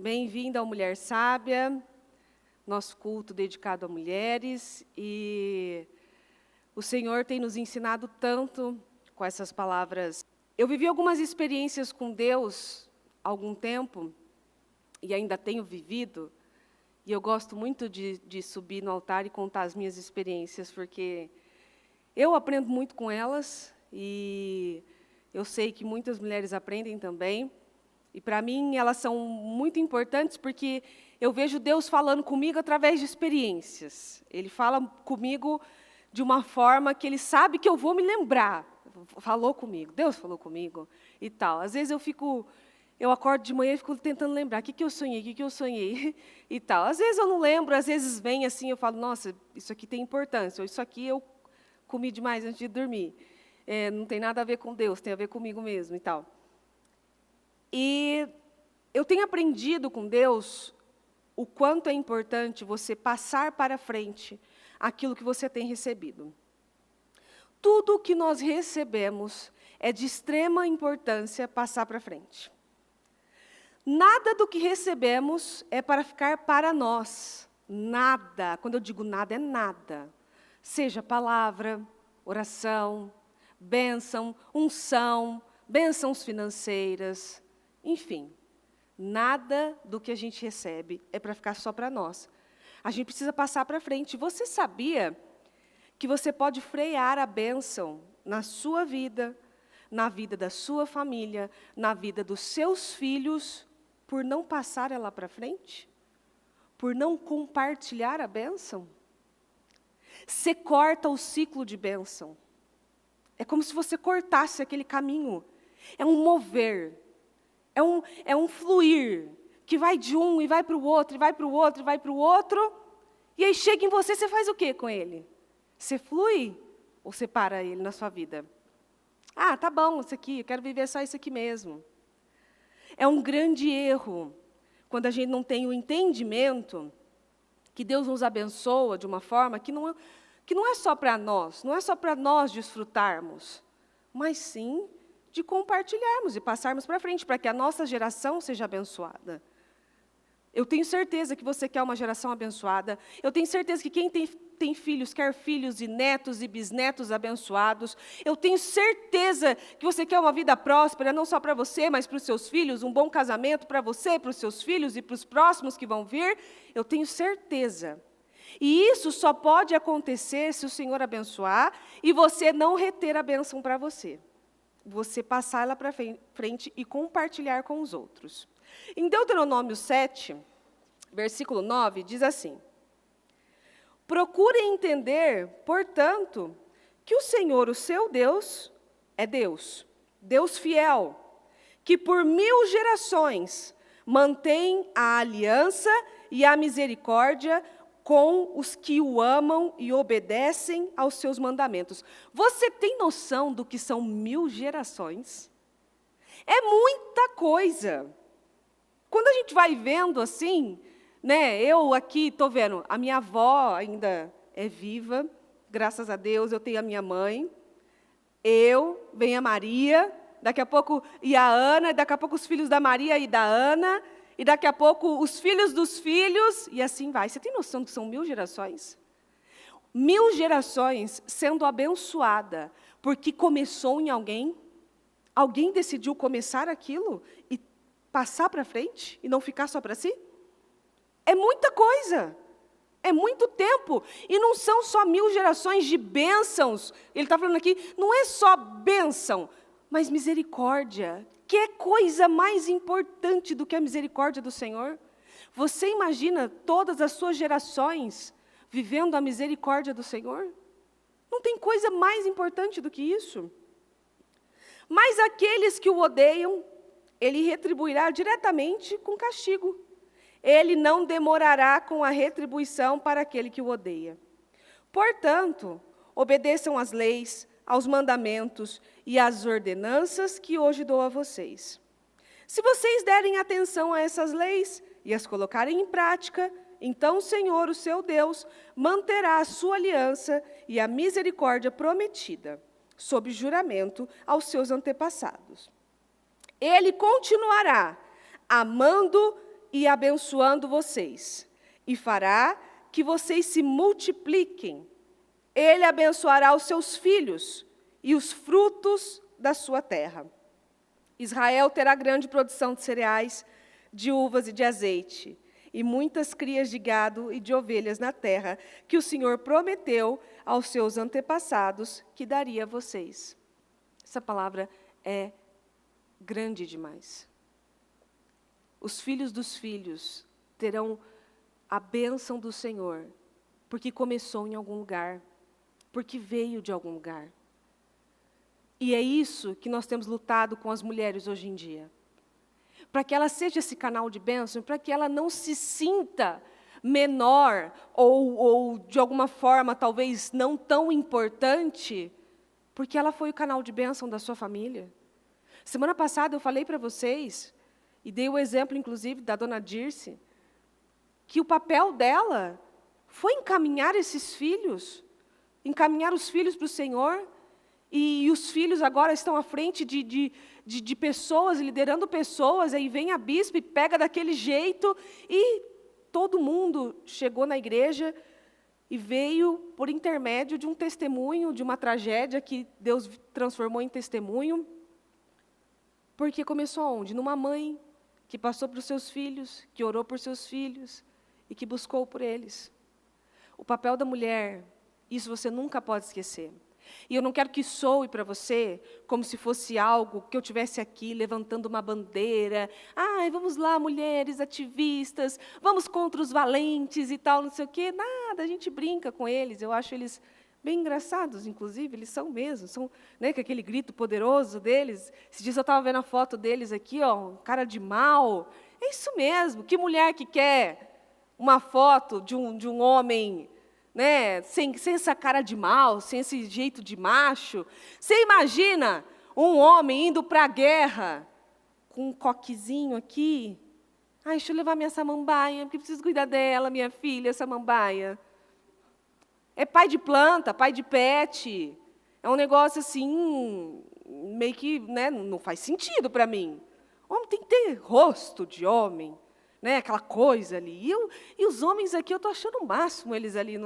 Bem-vinda ao Mulher Sábia, nosso culto dedicado a mulheres. E o Senhor tem nos ensinado tanto com essas palavras. Eu vivi algumas experiências com Deus há algum tempo, e ainda tenho vivido, e eu gosto muito de subir no altar e contar as minhas experiências, porque eu aprendo muito com elas, e eu sei que muitas mulheres aprendem também. E para mim elas são muito importantes porque eu vejo Deus falando comigo através de experiências. Ele fala comigo de uma forma que Ele sabe que eu vou me lembrar. Falou comigo, Deus falou comigo e tal. Às vezes eu acordo de manhã e fico tentando lembrar o que eu sonhei e tal. Às vezes eu não lembro, às vezes vem assim, eu falo, nossa, isso aqui tem importância, ou isso aqui eu comi demais antes de dormir. Não tem nada a ver com Deus, tem a ver comigo mesmo e tal. E eu tenho aprendido com Deus o quanto é importante você passar para frente aquilo que você tem recebido. Tudo que nós recebemos é de extrema importância passar para frente. Nada do que recebemos é para ficar para nós. Nada. Quando eu digo nada, é nada. Seja palavra, oração, bênção, unção, bênçãos financeiras. Enfim, nada do que a gente recebe é para ficar só para nós. A gente precisa passar para frente. Você sabia que você pode frear a bênção na sua vida, na vida da sua família, na vida dos seus filhos, por não passar ela para frente? Por não compartilhar a bênção? Você corta o ciclo de bênção. É como se você cortasse aquele caminho. É um mover. É um fluir, que vai de um e vai para o outro, e vai para o outro, e vai para o outro. E aí chega em você, você faz o quê com ele? Você flui ou você para ele na sua vida? Ah, tá bom, isso aqui, eu quero viver só isso aqui mesmo. É um grande erro, quando a gente não tem o entendimento que Deus nos abençoa de uma forma que não é só para nós, não é só para nós desfrutarmos, mas sim de compartilharmos e passarmos para frente, para que a nossa geração seja abençoada. Eu tenho certeza que você quer uma geração abençoada. Eu tenho certeza que quem tem filhos, quer filhos e netos e bisnetos abençoados. Eu tenho certeza que você quer uma vida próspera, não só para você, mas para os seus filhos, um bom casamento para você, para os seus filhos e para os próximos que vão vir. Eu tenho certeza. E isso só pode acontecer se o Senhor abençoar e você não reter a bênção para você. Você passar ela para frente e compartilhar com os outros. Em Deuteronômio 7, versículo 9, diz assim: procurem entender, portanto, que o Senhor, o seu Deus, é Deus, Deus fiel, que por 1000 gerações mantém a aliança e a misericórdia com os que o amam e obedecem aos seus mandamentos. Você tem noção do que são 1000 gerações? É muita coisa. Quando a gente vai vendo assim, né, eu aqui estou vendo, a minha avó ainda é viva, graças a Deus, eu tenho a minha mãe, vem a Maria, daqui a pouco e a Ana, daqui a pouco os filhos da Maria e da Ana, e daqui a pouco os filhos dos filhos, e assim vai. Você tem noção que são 1000 gerações? 1000 gerações sendo abençoada, porque começou em alguém, alguém decidiu começar aquilo e passar para frente, e não ficar só para si? É muita coisa, é muito tempo, e não são só 1000 gerações de bênçãos, ele está falando aqui, não é só bênção, mas misericórdia. Que coisa mais importante do que a misericórdia do Senhor? Você imagina todas as suas gerações vivendo a misericórdia do Senhor? Não tem coisa mais importante do que isso. Mas aqueles que o odeiam, Ele retribuirá diretamente com castigo. Ele não demorará com a retribuição para aquele que o odeia. Portanto, obedeçam às leis, aos mandamentos e às ordenanças que hoje dou a vocês. Se vocês derem atenção a essas leis e as colocarem em prática, então o Senhor, o seu Deus, manterá a sua aliança e a misericórdia prometida, sob juramento aos seus antepassados. Ele continuará amando e abençoando vocês, e fará que vocês se multipliquem. Ele abençoará os seus filhos e os frutos da sua terra. Israel terá grande produção de cereais, de uvas e de azeite, e muitas crias de gado e de ovelhas na terra, que o Senhor prometeu aos seus antepassados que daria a vocês. Essa palavra é grande demais. Os filhos dos filhos terão a bênção do Senhor, porque começou em algum lugar, porque veio de algum lugar. E é isso que nós temos lutado com as mulheres hoje em dia. Para que ela seja esse canal de bênção, para que ela não se sinta menor ou de alguma forma talvez não tão importante, porque ela foi o canal de bênção da sua família. Semana passada eu falei para vocês, e dei o exemplo inclusive da dona Dirce, que o papel dela foi encaminhar esses filhos, encaminhar os filhos para o Senhor, e os filhos agora estão à frente de pessoas, liderando pessoas, aí vem a bispa e pega daquele jeito, e todo mundo chegou na igreja e veio por intermédio de um testemunho, de uma tragédia que Deus transformou em testemunho, porque começou onde? Numa mãe que passou para os seus filhos, que orou por seus filhos e que buscou por eles. O papel da mulher, isso você nunca pode esquecer. E eu não quero que soe para você como se fosse algo que eu tivesse aqui levantando uma bandeira. Ai, vamos lá, mulheres ativistas, vamos contra os valentes e tal, não sei o quê. Nada, a gente brinca com eles, eu acho eles bem engraçados, inclusive, eles são mesmo, são, né, com aquele grito poderoso deles. Esses dias eu estava vendo a foto deles aqui, ó, um cara de mal. É isso mesmo, que mulher que quer uma foto de um homem, né, sem essa cara de mal, sem esse jeito de macho? Você imagina um homem indo para a guerra com um coquezinho aqui? Ai, deixa eu levar minha samambaia, porque preciso cuidar dela, minha filha, samambaia. É pai de planta, pai de pet. É um negócio assim, meio que, né, não faz sentido para mim. Homem tem que ter rosto de homem, né, aquela coisa ali. E os homens aqui, eu estou achando o máximo eles ali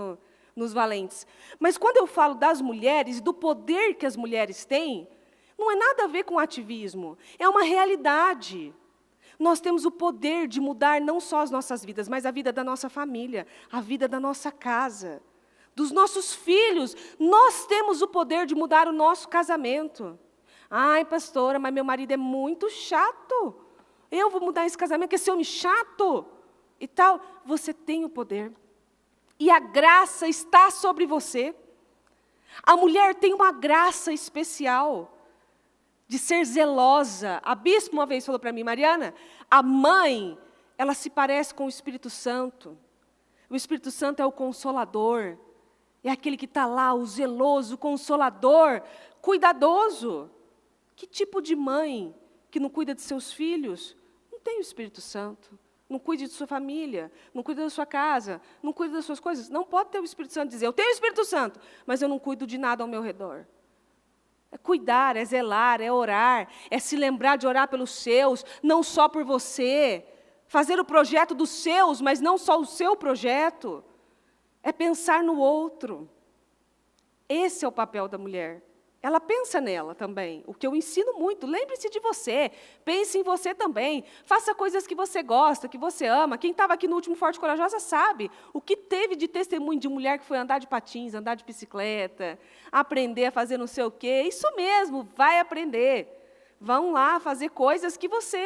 nos valentes. Mas quando eu falo das mulheres, do poder que as mulheres têm, não é nada a ver com ativismo, é uma realidade. Nós temos o poder de mudar não só as nossas vidas, mas a vida da nossa família, a vida da nossa casa, dos nossos filhos. Nós temos o poder de mudar o nosso casamento. Ai, pastora, mas meu marido é muito chato. Eu vou mudar esse casamento, que esse homem chato e tal. Você tem o poder. E a graça está sobre você. A mulher tem uma graça especial de ser zelosa. A bispa uma vez falou para mim, Mariana, a mãe, ela se parece com o Espírito Santo. O Espírito Santo é o consolador. É aquele que está lá, o zeloso, o consolador, cuidadoso. Que tipo de mãe que não cuida de seus filhos? Não tem o Espírito Santo. Não cuide de sua família, não cuida da sua casa, não cuida das suas coisas. Não pode ter o Espírito Santo dizer, eu tenho o Espírito Santo, mas eu não cuido de nada ao meu redor. É cuidar, é zelar, é orar, é se lembrar de orar pelos seus, não só por você. Fazer o projeto dos seus, mas não só o seu projeto. É pensar no outro. Esse é o papel da mulher. Ela pensa nela também, o que eu ensino muito. Lembre-se de você, pense em você também. Faça coisas que você gosta, que você ama. Quem estava aqui no último Forte e Corajosa sabe o que teve de testemunho de mulher que foi andar de patins, andar de bicicleta, aprender a fazer não sei o quê. Isso mesmo, vai aprender. Vão lá fazer coisas que você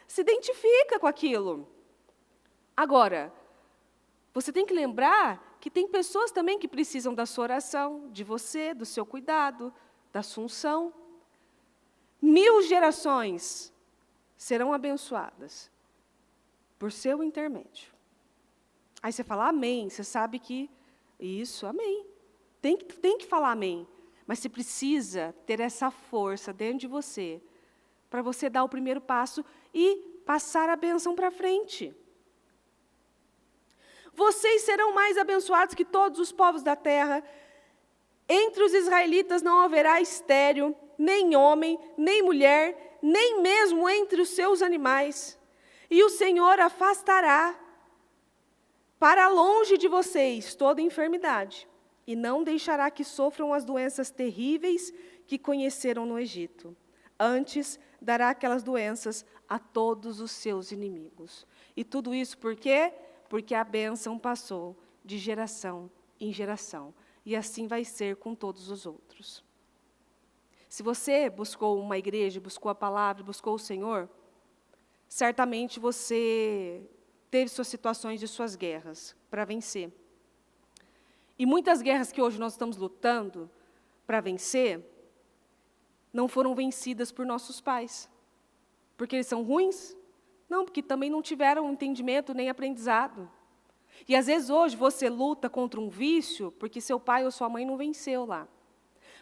se identifica com aquilo. Agora, você tem que lembrar que tem pessoas também que precisam da sua oração, de você, do seu cuidado, da sua unção. 1000 gerações serão abençoadas por seu intermédio. Aí você fala, amém, você sabe que isso, amém. Tem que falar amém, mas você precisa ter essa força dentro de você, para você dar o primeiro passo e passar a bênção para frente. Vocês serão mais abençoados que todos os povos da terra. Entre os israelitas não haverá estéril, nem homem, nem mulher, nem mesmo entre os seus animais. E o Senhor afastará para longe de vocês toda enfermidade, e não deixará que sofram as doenças terríveis que conheceram no Egito. Antes, dará aquelas doenças a todos os seus inimigos. E tudo isso por quê? Porque a bênção passou de geração em geração. E assim vai ser com todos os outros. Se você buscou uma igreja, buscou a palavra, buscou o Senhor, certamente você teve suas situações e suas guerras para vencer. E muitas guerras que hoje nós estamos lutando para vencer, não foram vencidas por nossos pais. Porque eles são ruins? Não, porque também não tiveram entendimento nem aprendizado. E às vezes hoje você luta contra um vício porque seu pai ou sua mãe não venceu lá.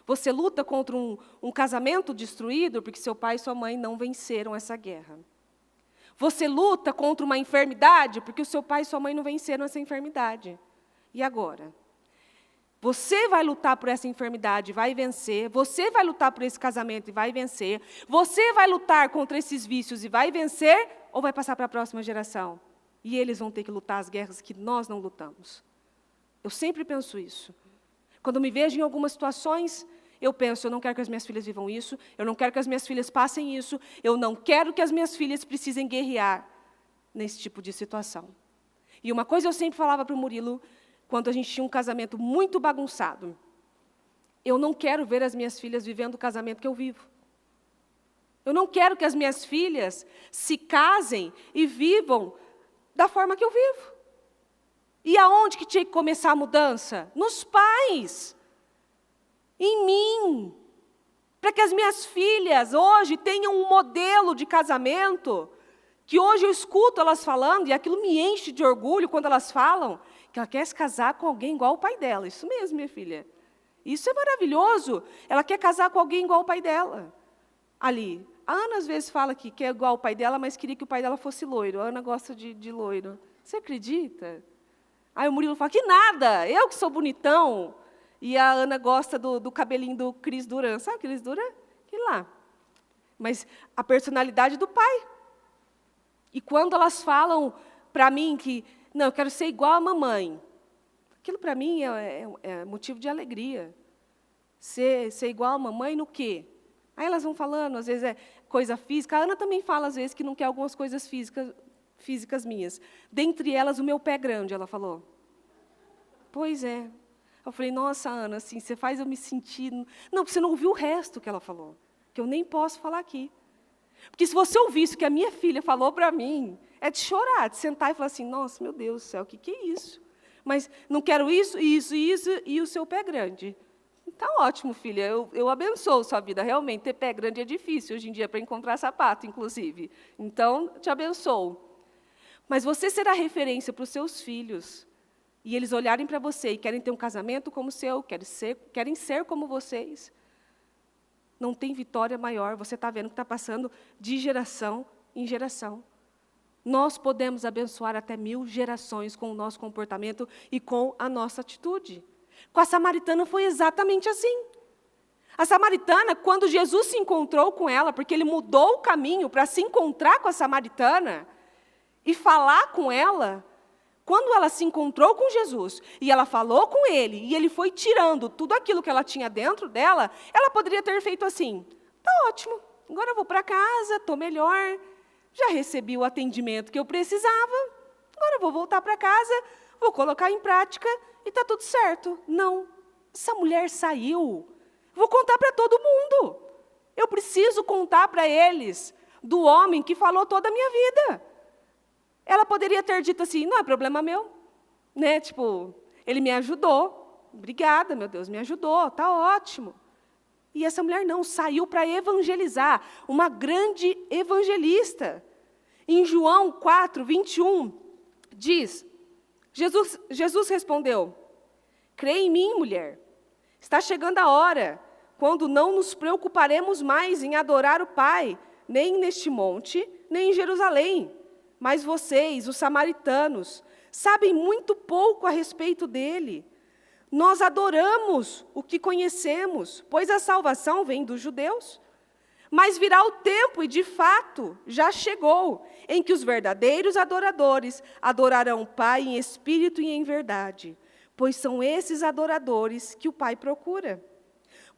Você luta contra um casamento destruído porque seu pai e sua mãe não venceram essa guerra. Você luta contra uma enfermidade porque o seu pai e sua mãe não venceram essa enfermidade. E agora? Você vai lutar por essa enfermidade e vai vencer. Você vai lutar por esse casamento e vai vencer. Você vai lutar contra esses vícios e vai vencer, ou vai passar para a próxima geração? E eles vão ter que lutar as guerras que nós não lutamos. Eu sempre penso isso. Quando me vejo em algumas situações, eu penso, eu não quero que as minhas filhas vivam isso, eu não quero que as minhas filhas passem isso, eu não quero que as minhas filhas precisem guerrear nesse tipo de situação. E uma coisa eu sempre falava para o Murilo, quando a gente tinha um casamento muito bagunçado, eu não quero ver as minhas filhas vivendo o casamento que eu vivo. Eu não quero que as minhas filhas se casem e vivam da forma que eu vivo. E aonde que tinha que começar a mudança? Nos pais. Em mim. Para que as minhas filhas hoje tenham um modelo de casamento, que hoje eu escuto elas falando, e aquilo me enche de orgulho quando elas falam, que ela quer se casar com alguém igual ao pai dela. Isso mesmo, minha filha. Isso é maravilhoso. Ela quer casar com alguém igual ao pai dela. Ali. A Ana às vezes fala que quer igual ao pai dela, mas queria que o pai dela fosse loiro. A Ana gosta de loiro. Você acredita? Aí o Murilo fala, que nada, eu que sou bonitão. E a Ana gosta do cabelinho do Cris Duran. Sabe o Cris Duran? Aquele lá. Mas a personalidade do pai. E quando elas falam para mim que, não, eu quero ser igual à mamãe, aquilo para mim é motivo de alegria. Ser igual à mamãe no quê? Aí elas vão falando, às vezes é coisa física. A Ana também fala, às vezes, que não quer algumas coisas físicas minhas. Dentre elas, o meu pé grande, ela falou. Pois é. Eu falei, nossa, Ana, assim, você faz eu me sentir... Não, porque você não ouviu o resto que ela falou, que eu nem posso falar aqui. Porque se você ouvisse o que a minha filha falou para mim, é de chorar, de sentar e falar assim, nossa, meu Deus do céu, o que é isso? Mas não quero isso, e o seu pé grande. Está ótimo, filha, eu abençoo sua vida. Realmente, ter pé grande é difícil hoje em dia, para encontrar sapato, inclusive. Então, te abençoo. Mas você será referência para os seus filhos, e eles olharem para você e querem ter um casamento como o seu, querem ser como vocês. Não tem vitória maior, você está vendo que está passando de geração em geração. Nós podemos abençoar até 1000 gerações com o nosso comportamento e com a nossa atitude. Com a samaritana foi exatamente assim. A samaritana, quando Jesus se encontrou com ela, porque ele mudou o caminho para se encontrar com a samaritana e falar com ela, quando ela se encontrou com Jesus e ela falou com ele, e ele foi tirando tudo aquilo que ela tinha dentro dela, ela poderia ter feito assim, tá ótimo, agora eu vou para casa, estou melhor, já recebi o atendimento que eu precisava, agora eu vou voltar para casa, vou colocar em prática e está tudo certo. Não, essa mulher saiu, vou contar para todo mundo, eu preciso contar para eles do homem que falou toda a minha vida. Ela poderia ter dito assim, não é problema meu, né? Tipo, ele me ajudou, obrigada, meu Deus, me ajudou, tá ótimo. E essa mulher não, saiu para evangelizar, uma grande evangelista. Em João 4, 21, diz, Jesus respondeu, crê em mim, mulher, está chegando a hora, quando não nos preocuparemos mais em adorar o Pai, nem neste monte, nem em Jerusalém. Mas vocês, os samaritanos, sabem muito pouco a respeito dele. Nós adoramos o que conhecemos, pois a salvação vem dos judeus. Mas virá o tempo, e de fato já chegou, em que os verdadeiros adoradores adorarão o Pai em espírito e em verdade, pois são esses adoradores que o Pai procura.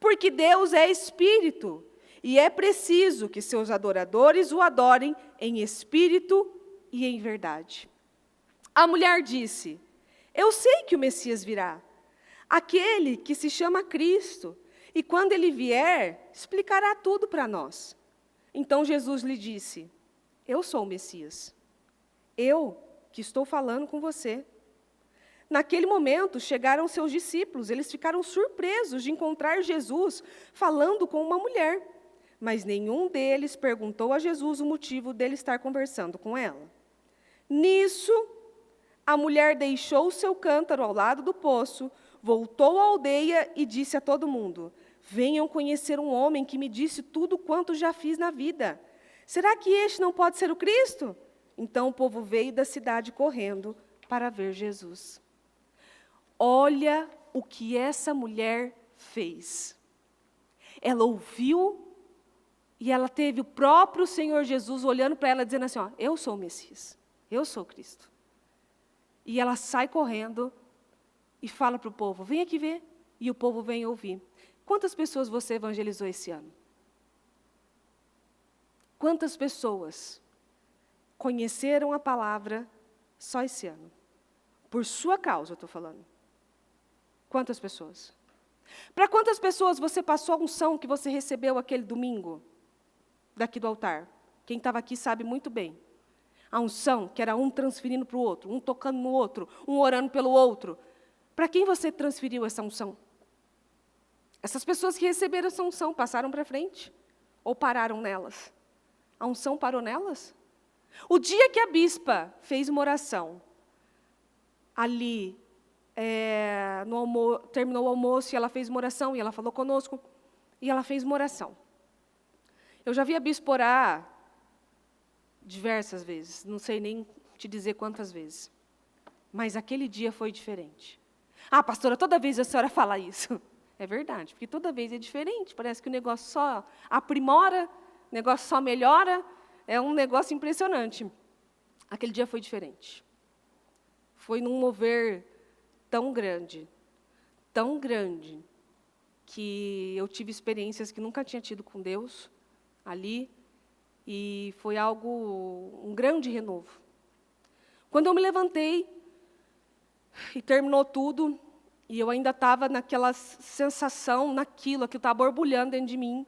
Porque Deus é espírito, e é preciso que seus adoradores o adorem em espírito e em verdade. A mulher disse: eu sei que o Messias virá, aquele que se chama Cristo, e quando ele vier, explicará tudo para nós. Então Jesus lhe disse: eu sou o Messias, eu que estou falando com você. Naquele momento, chegaram seus discípulos, eles ficaram surpresos de encontrar Jesus falando com uma mulher, mas nenhum deles perguntou a Jesus o motivo dele estar conversando com ela. Nisso, a mulher deixou o seu cântaro ao lado do poço, voltou à aldeia e disse a todo mundo: venham conhecer um homem que me disse tudo quanto já fiz na vida. Será que este não pode ser o Cristo? Então o povo veio da cidade correndo para ver Jesus. Olha o que essa mulher fez. Ela ouviu e ela teve o próprio Senhor Jesus olhando para ela, dizendo assim: ó, eu sou o Messias, eu sou o Cristo. E ela sai correndo e fala para o povo: vem aqui ver. E o povo vem ouvir. Quantas pessoas você evangelizou esse ano? Quantas pessoas conheceram a palavra só esse ano? Por sua causa, eu estou falando. Quantas pessoas? Para quantas pessoas você passou a unção que você recebeu aquele domingo, daqui do altar? Quem estava aqui sabe muito bem. A unção, que era um transferindo para o outro, um tocando no outro, um orando pelo outro. Para quem você transferiu essa unção? Essas pessoas que receberam essa unção passaram para frente? Ou pararam nelas? A unção parou nelas? O dia que a bispa fez uma oração, ali, terminou o almoço, e ela fez uma oração, e ela falou conosco, e ela fez uma oração. Eu já vi a bispa orar diversas vezes, não sei nem te dizer quantas vezes, mas aquele dia foi diferente. Ah, pastora, toda vez a senhora fala isso. É verdade, porque toda vez é diferente, parece que o negócio só aprimora, o negócio só melhora, é um negócio impressionante. Aquele dia foi diferente. Foi num mover tão grande, que eu tive experiências que nunca tinha tido com Deus ali, e foi um grande renovo. Quando eu me levantei, e terminou tudo, e eu ainda estava naquela sensação, aquilo estava borbulhando dentro de mim,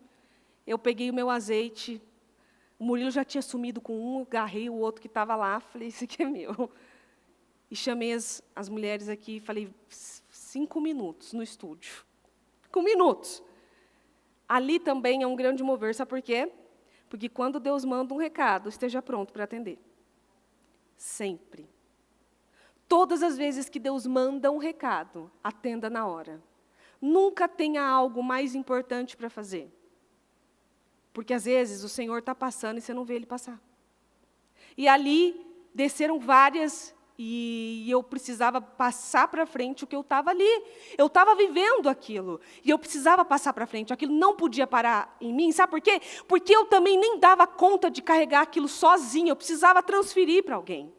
eu peguei o meu azeite, o Murilo já tinha sumido com um, agarrei o outro que estava lá, falei: esse aqui é meu. E chamei as mulheres aqui e falei: 5 minutos no estúdio. 5 minutos. Ali também é um grande mover, sabe por quê? Porque quando Deus manda um recado, esteja pronto para atender. Sempre. Todas as vezes que Deus manda um recado, atenda na hora. Nunca tenha algo mais importante para fazer. Porque às vezes o Senhor está passando e você não vê Ele passar. E ali desceram várias, e eu precisava passar para frente o que eu estava ali. Eu estava vivendo aquilo, e eu precisava passar para frente. Aquilo não podia parar em mim, sabe por quê? Porque eu também nem dava conta de carregar aquilo sozinha, eu precisava transferir para alguém.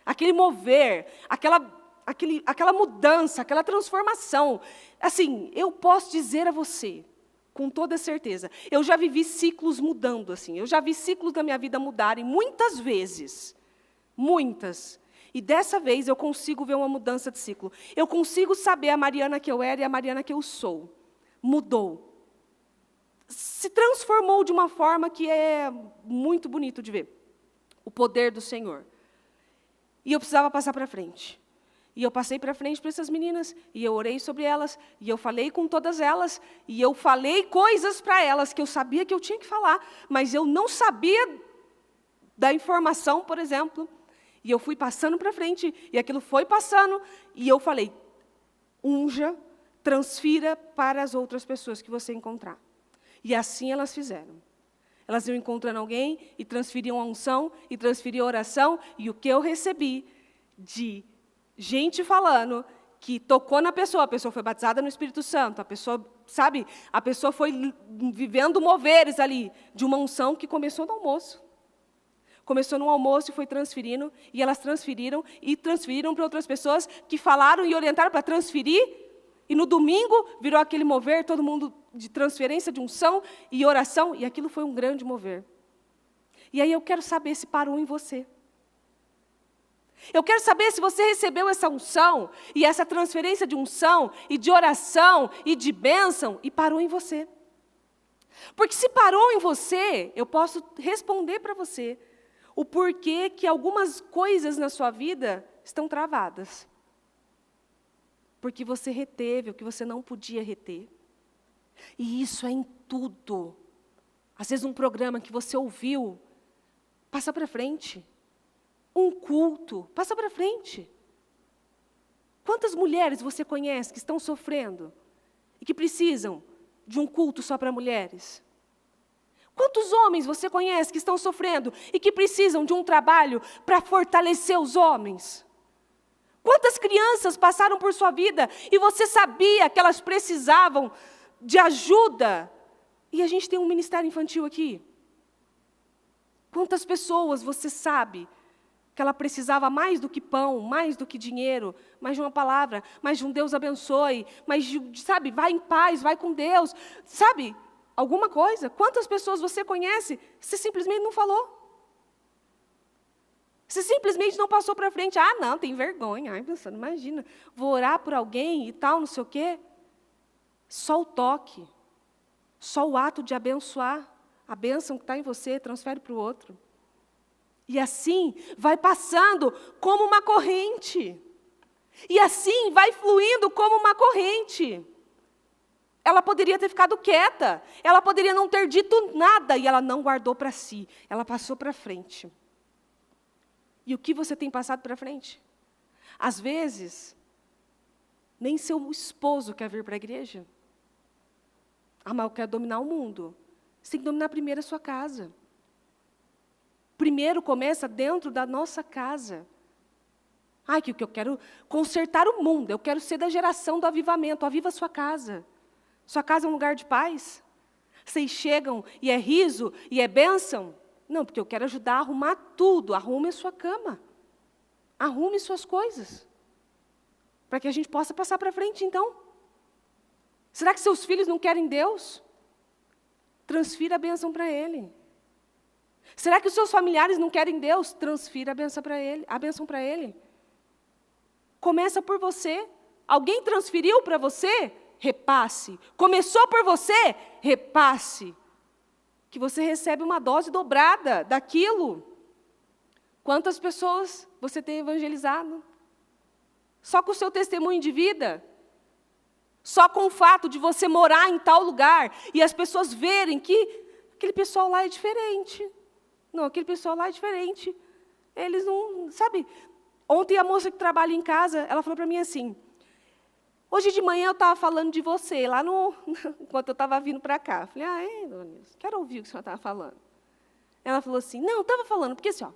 Aquele mover, aquela mudança, aquela transformação. Assim, eu posso dizer a você, com toda certeza, eu já vivi ciclos mudando, assim. Eu já vi ciclos da minha vida mudarem muitas vezes. Muitas. E dessa vez eu consigo ver uma mudança de ciclo. Eu consigo saber a Mariana que eu era e a Mariana que eu sou. Mudou. Se transformou de uma forma que é muito bonito de ver. O poder do Senhor. E eu precisava passar para frente. E eu passei para frente para essas meninas, e eu orei sobre elas, e eu falei com todas elas, e eu falei coisas para elas que eu sabia que eu tinha que falar, mas eu não sabia da informação, por exemplo. E eu fui passando para frente, e aquilo foi passando, e eu falei: unja, transfira para as outras pessoas que você encontrar. E assim elas fizeram. Elas iam encontrando alguém, e transferiam a unção, e transferiam a oração, e o que eu recebi de gente falando que tocou na pessoa, a pessoa foi batizada no Espírito Santo, a pessoa, sabe, a pessoa foi vivendo moveres ali, de uma unção que começou no almoço. Começou no almoço e foi transferindo, e elas transferiram para outras pessoas que falaram e orientaram para transferir, e no domingo virou aquele mover, todo mundo de transferência, de unção e oração, e aquilo foi um grande mover. E aí eu quero saber se parou em você. Eu quero saber se você recebeu essa unção, e essa transferência de unção, e de oração, e de bênção, e parou em você. Porque se parou em você, eu posso responder para você o porquê que algumas coisas na sua vida estão travadas. Porque você reteve o que você não podia reter. E isso é em tudo. Às vezes um programa que você ouviu, passa para frente. Um culto, passa para frente. Quantas mulheres você conhece que estão sofrendo e que precisam de um culto só para mulheres? Quantos homens você conhece que estão sofrendo e que precisam de um trabalho para fortalecer os homens? Quantas crianças passaram por sua vida e você sabia que elas precisavam de ajuda? E a gente tem um ministério infantil aqui. Quantas pessoas você sabe que ela precisava mais do que pão, mais do que dinheiro, mais de uma palavra, mais de um Deus abençoe, mais de, sabe, vai em paz, vai com Deus, sabe? Alguma coisa. Quantas pessoas você conhece, você simplesmente não falou. Você simplesmente não passou para frente. Ah, não, tem vergonha. Ai, você não imagina. Vou orar por alguém e tal, não sei o quê. Só o toque. Só o ato de abençoar. A bênção que está em você, transfere para o outro. E assim, vai passando como uma corrente. E assim, vai fluindo como uma corrente. Ela poderia ter ficado quieta. Ela poderia não ter dito nada. E ela não guardou para si. Ela passou para frente. E o que você tem passado para frente? Às vezes, nem seu esposo quer vir para a igreja. Ah, mas eu quero dominar o mundo. Você tem que dominar primeiro a sua casa. Primeiro começa dentro da nossa casa. Ai, que eu quero consertar o mundo. Eu quero ser da geração do avivamento. Aviva a sua casa. Sua casa é um lugar de paz? Vocês chegam e é riso e é bênção? Não, porque eu quero ajudar a arrumar tudo. Arrume a sua cama. Arrume suas coisas. Para que a gente possa passar para frente, então. Será que seus filhos não querem Deus? Transfira a bênção para Ele. Será que os seus familiares não querem Deus? Transfira a bênção para Ele. Começa por você. Alguém transferiu para você? Repasse. Começou por você? Repasse. Que você recebe uma dose dobrada daquilo. Quantas pessoas você tem evangelizado? Só com o seu testemunho de vida? Só com o fato de você morar em tal lugar e as pessoas verem que aquele pessoal lá é diferente. Não, aquele pessoal lá é diferente. Eles não, sabe? Ontem a moça que trabalha em casa, ela falou para mim assim, hoje de manhã eu estava falando de você, lá enquanto eu estava vindo para cá. Eu falei, dona Nilce, quero ouvir o que a senhora estava falando. Ela falou assim, não, eu estava falando, porque assim,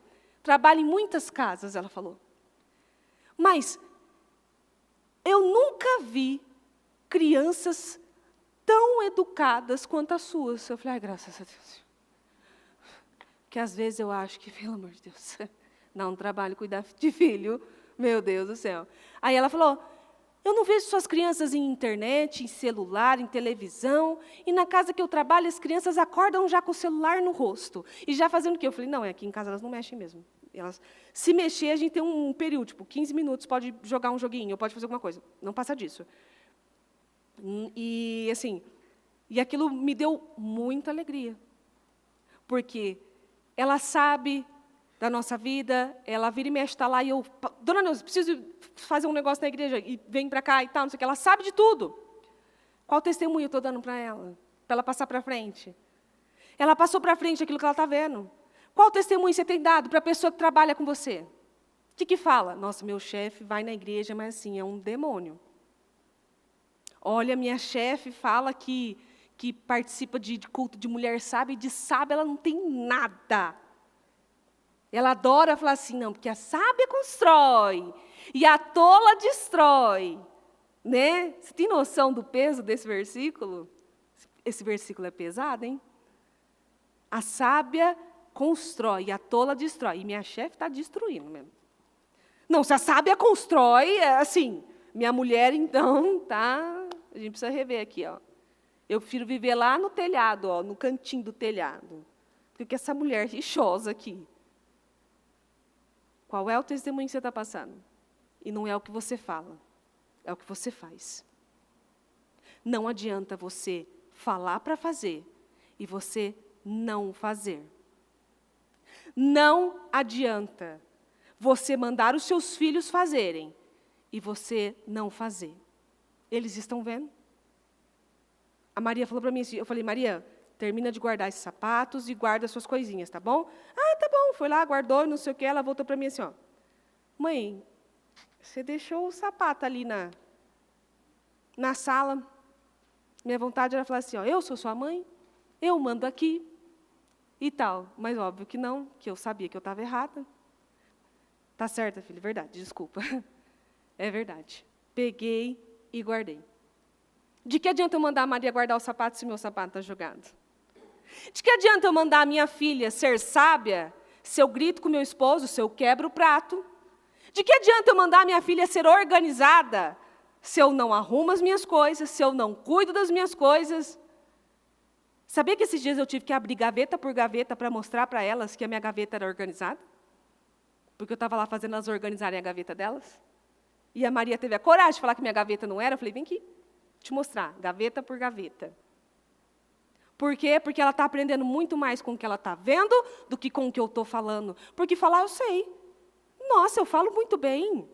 trabalho em muitas casas, ela falou. Mas eu nunca vi crianças tão educadas quanto as suas. Eu falei, graças a Deus. Porque às vezes eu acho que, pelo amor de Deus, não trabalho cuidar de filho, meu Deus do céu. Aí ela falou, eu não vejo suas crianças em internet, em celular, em televisão, e na casa que eu trabalho as crianças acordam já com o celular no rosto, e já fazendo o quê? Eu falei, não, aqui em casa elas não mexem mesmo. Elas, se mexer, a gente tem um período, tipo, 15 minutos, pode jogar um joguinho, ou pode fazer alguma coisa. Não passa disso. E, assim, e aquilo me deu muita alegria. Porque ela sabe da nossa vida, ela vira e mexe, está lá, e eu, dona Neuza, preciso fazer um negócio na igreja, e vem para cá e tal, não sei o que, ela sabe de tudo. Qual testemunho eu estou dando para ela passar para frente? Ela passou para frente aquilo que ela está vendo. Qual testemunho você tem dado para a pessoa que trabalha com você? O que fala? Nossa, meu chefe vai na igreja, mas assim, é um demônio. Olha, minha chefe fala que participa de culto de mulher sábia, e de sábia ela não tem nada. Ela adora falar assim, não, porque a sábia constrói, e a tola destrói. Né? Você tem noção do peso desse versículo? Esse versículo é pesado, hein? A sábia constrói e a tola destrói. E minha chefe está destruindo mesmo. Não, se a sábia constrói, é assim, minha mulher, então, tá... A gente precisa rever aqui, ó. Eu prefiro viver lá no telhado, ó, no cantinho do telhado. Porque essa mulher rixosa aqui. Qual é o testemunho que você está passando? E não é o que você fala, é o que você faz. Não adianta você falar para fazer e você não fazer. Não adianta você mandar os seus filhos fazerem e você não fazer. Eles estão vendo? A Maria falou para mim assim, eu falei, Maria, termina de guardar esses sapatos e guarda as suas coisinhas, tá bom? Ah, tá bom. Foi lá, guardou, não sei o quê. Ela voltou para mim assim, ó. Mãe, você deixou o sapato ali na sala. Minha vontade era falar assim, ó, eu sou sua mãe, eu mando aqui e tal. Mas óbvio que não, que eu sabia que eu estava errada. Tá certa, filha, verdade, desculpa. É verdade. Peguei e guardei. De que adianta eu mandar a Maria guardar o sapato se meu sapato está jogado? De que adianta eu mandar a minha filha ser sábia se eu grito com meu esposo, se eu quebro o prato? De que adianta eu mandar a minha filha ser organizada se eu não arrumo as minhas coisas, se eu não cuido das minhas coisas? Sabia que esses dias eu tive que abrir gaveta por gaveta para mostrar para elas que a minha gaveta era organizada? Porque eu estava lá fazendo elas organizarem a gaveta delas. E a Maria teve a coragem de falar que minha gaveta não era. Eu falei, vem aqui, te mostrar, gaveta por gaveta. Por quê? Porque ela está aprendendo muito mais com o que ela está vendo do que com o que eu estou falando. Porque falar eu sei. Nossa, eu falo muito bem.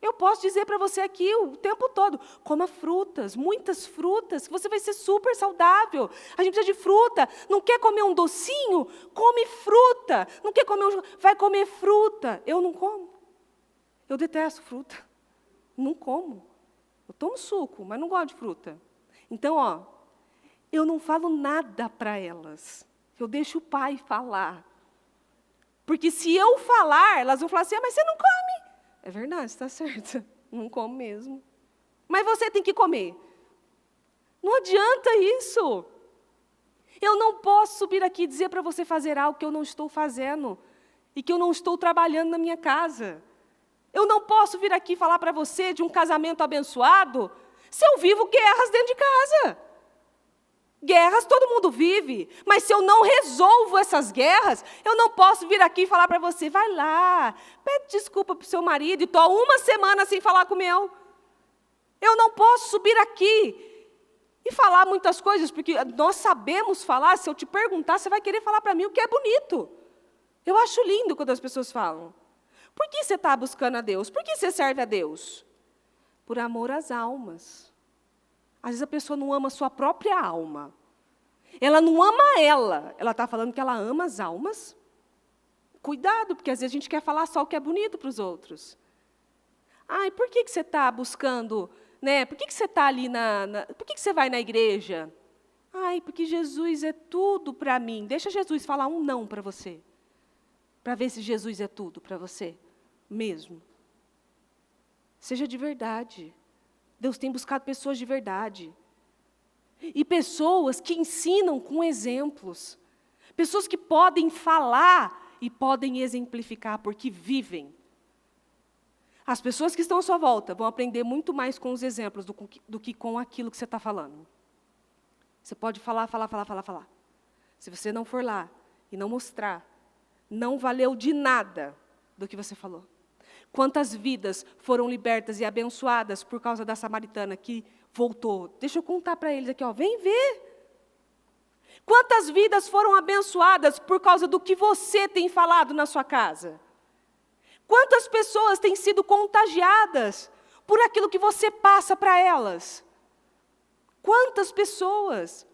Eu posso dizer para você aqui o tempo todo, coma frutas, muitas frutas, que você vai ser super saudável. A gente precisa de fruta. Não quer comer um docinho? Come fruta. Não quer comer vai comer fruta. Eu não como. Eu detesto fruta. Não como. Eu tomo suco, mas não gosto de fruta. Então, ó, eu não falo nada para elas. Eu deixo o pai falar. Porque se eu falar, elas vão falar assim, mas você não come. É verdade, está certo. Não como mesmo. Mas você tem que comer. Não adianta isso. Eu não posso subir aqui e dizer para você fazer algo que eu não estou fazendo. E que eu não estou trabalhando na minha casa. Eu não posso vir aqui falar para você de um casamento abençoado se eu vivo guerras dentro de casa. Guerras todo mundo vive, mas se eu não resolvo essas guerras, eu não posso vir aqui e falar para você, vai lá, pede desculpa para o seu marido e estou 1 semana sem falar com o meu. Eu não posso subir aqui e falar muitas coisas, porque nós sabemos falar, se eu te perguntar, você vai querer falar para mim o que é bonito. Eu acho lindo quando as pessoas falam. Por que você está buscando a Deus? Por que você serve a Deus? Por amor às almas. Às vezes a pessoa não ama a sua própria alma. Ela não ama ela. Ela está falando que ela ama as almas. Cuidado, porque às vezes a gente quer falar só o que é bonito para os outros. Ai, por que você está buscando, né? Por que você está ali por que você vai na igreja? Ai, porque Jesus é tudo para mim. Deixa Jesus falar um não para você. Para ver se Jesus é tudo para você mesmo. Seja de verdade. Deus tem buscado pessoas de verdade. E pessoas que ensinam com exemplos. Pessoas que podem falar e podem exemplificar, porque vivem. As pessoas que estão à sua volta vão aprender muito mais com os exemplos do que com aquilo que você está falando. Você pode falar. Se você não for lá e não mostrar, não valeu de nada do que você falou. Quantas vidas foram libertas e abençoadas por causa da samaritana que voltou? Deixa eu contar para eles aqui, ó, vem ver. Quantas vidas foram abençoadas por causa do que você tem falado na sua casa? Quantas pessoas têm sido contagiadas por aquilo que você passa para elas? Quantas pessoas?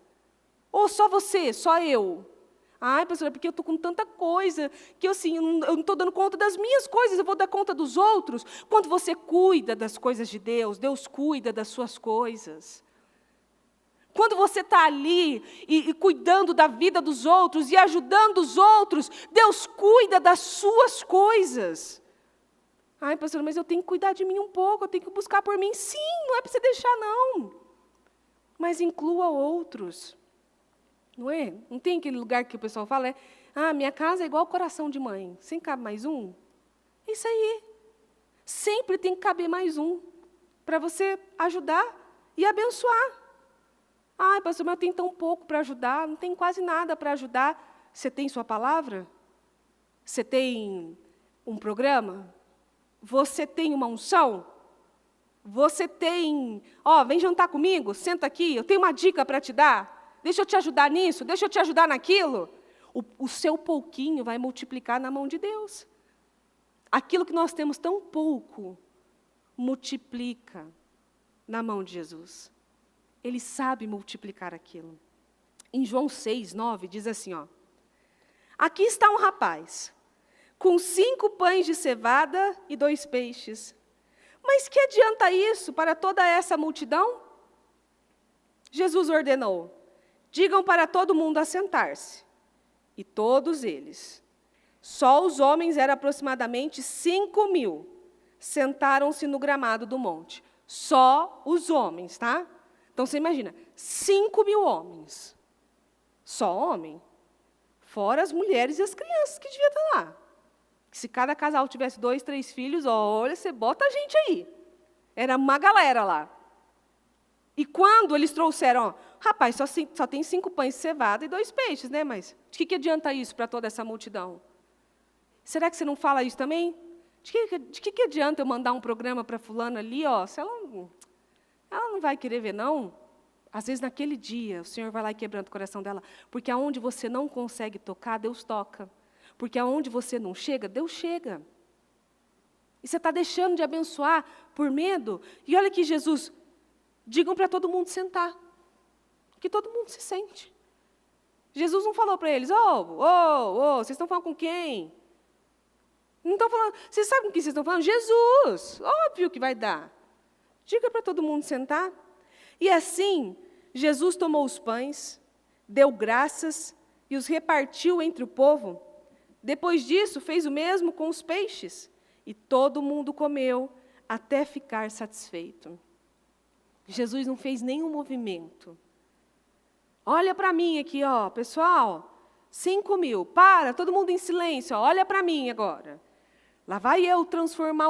Ou só você, só eu? Ai, pastora, porque eu estou com tanta coisa, que assim, eu não estou dando conta das minhas coisas, eu vou dar conta dos outros. Quando você cuida das coisas de Deus, Deus cuida das suas coisas. Quando você está ali e cuidando da vida dos outros e ajudando os outros, Deus cuida das suas coisas. Ai, pastora, mas eu tenho que cuidar de mim um pouco, eu tenho que buscar por mim. Sim, não é para você deixar, não. Mas inclua outros. Não é? Não tem aquele lugar que o pessoal fala, minha casa é igual coração de mãe. Sem cabe mais um? É isso aí. Sempre tem que caber mais um, para você ajudar e abençoar. Ai, pastor, mas eu tenho tão pouco para ajudar, não tem quase nada para ajudar. Você tem sua palavra? Você tem um programa? Você tem uma unção? Você tem, vem jantar comigo, senta aqui, eu tenho uma dica para te dar. Deixa eu te ajudar nisso, deixa eu te ajudar naquilo. O seu pouquinho vai multiplicar na mão de Deus. Aquilo que nós temos tão pouco, multiplica na mão de Jesus. Ele sabe multiplicar aquilo. Em João 6:9, diz assim, aqui está um rapaz, com 5 pães de cevada e 2 peixes. Mas que adianta isso para toda essa multidão? Jesus ordenou, digam para todo mundo assentar-se. E todos eles, só os homens eram aproximadamente 5.000, sentaram-se no gramado do monte. Só os homens, tá? Então, você imagina, 5.000 homens. Só homem. Fora as mulheres e as crianças que deviam estar lá. Se cada casal tivesse 2, 3 filhos, olha, você bota a gente aí. Era uma galera lá. E quando eles trouxeram, rapaz, só tem 5 pães de cevada e 2 peixes, né? Mas de que adianta isso para toda essa multidão? Será que você não fala isso também? De que adianta eu mandar um programa para fulano ali, se ela não vai querer ver, não? Às vezes, naquele dia, o Senhor vai lá e quebranta o coração dela. Porque aonde você não consegue tocar, Deus toca. Porque aonde você não chega, Deus chega. E você está deixando de abençoar por medo. E olha que Jesus, digam para todo mundo sentar. Que todo mundo se sente. Jesus não falou para eles, vocês estão falando com quem? Não estão falando, vocês sabem com quem vocês estão falando? Jesus, óbvio que vai dar. Diga para todo mundo sentar. E assim, Jesus tomou os pães, deu graças e os repartiu entre o povo. Depois disso, fez o mesmo com os peixes. E todo mundo comeu até ficar satisfeito. Jesus não fez nenhum movimento. Olha para mim aqui, pessoal, 5.000, todo mundo em silêncio, olha para mim agora. Lá vai eu transformar,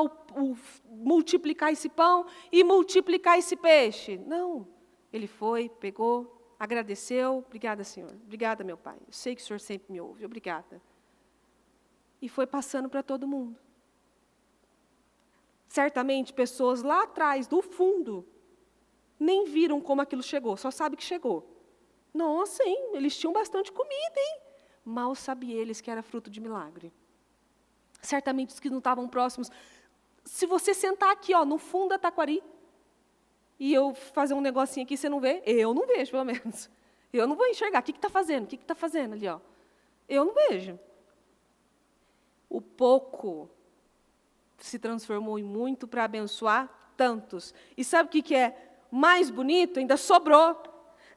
multiplicar esse pão e multiplicar esse peixe. Não, ele foi, pegou, agradeceu, obrigada, Senhor, obrigada, meu Pai, eu sei que o Senhor sempre me ouve, obrigada. E foi passando para todo mundo. Certamente, pessoas lá atrás, do fundo, nem viram como aquilo chegou, só sabe que chegou. Nossa, hein, eles tinham bastante comida, hein? Mal sabiam eles que era fruto de milagre. Certamente os que não estavam próximos. Se você sentar aqui, no fundo da Taquari, e eu fazer um negocinho aqui, você não vê? Eu não vejo, pelo menos. Eu não vou enxergar. O que está fazendo? O que está fazendo ali? Eu não vejo. O pouco se transformou em muito para abençoar tantos. E sabe o que é mais bonito? Ainda sobrou.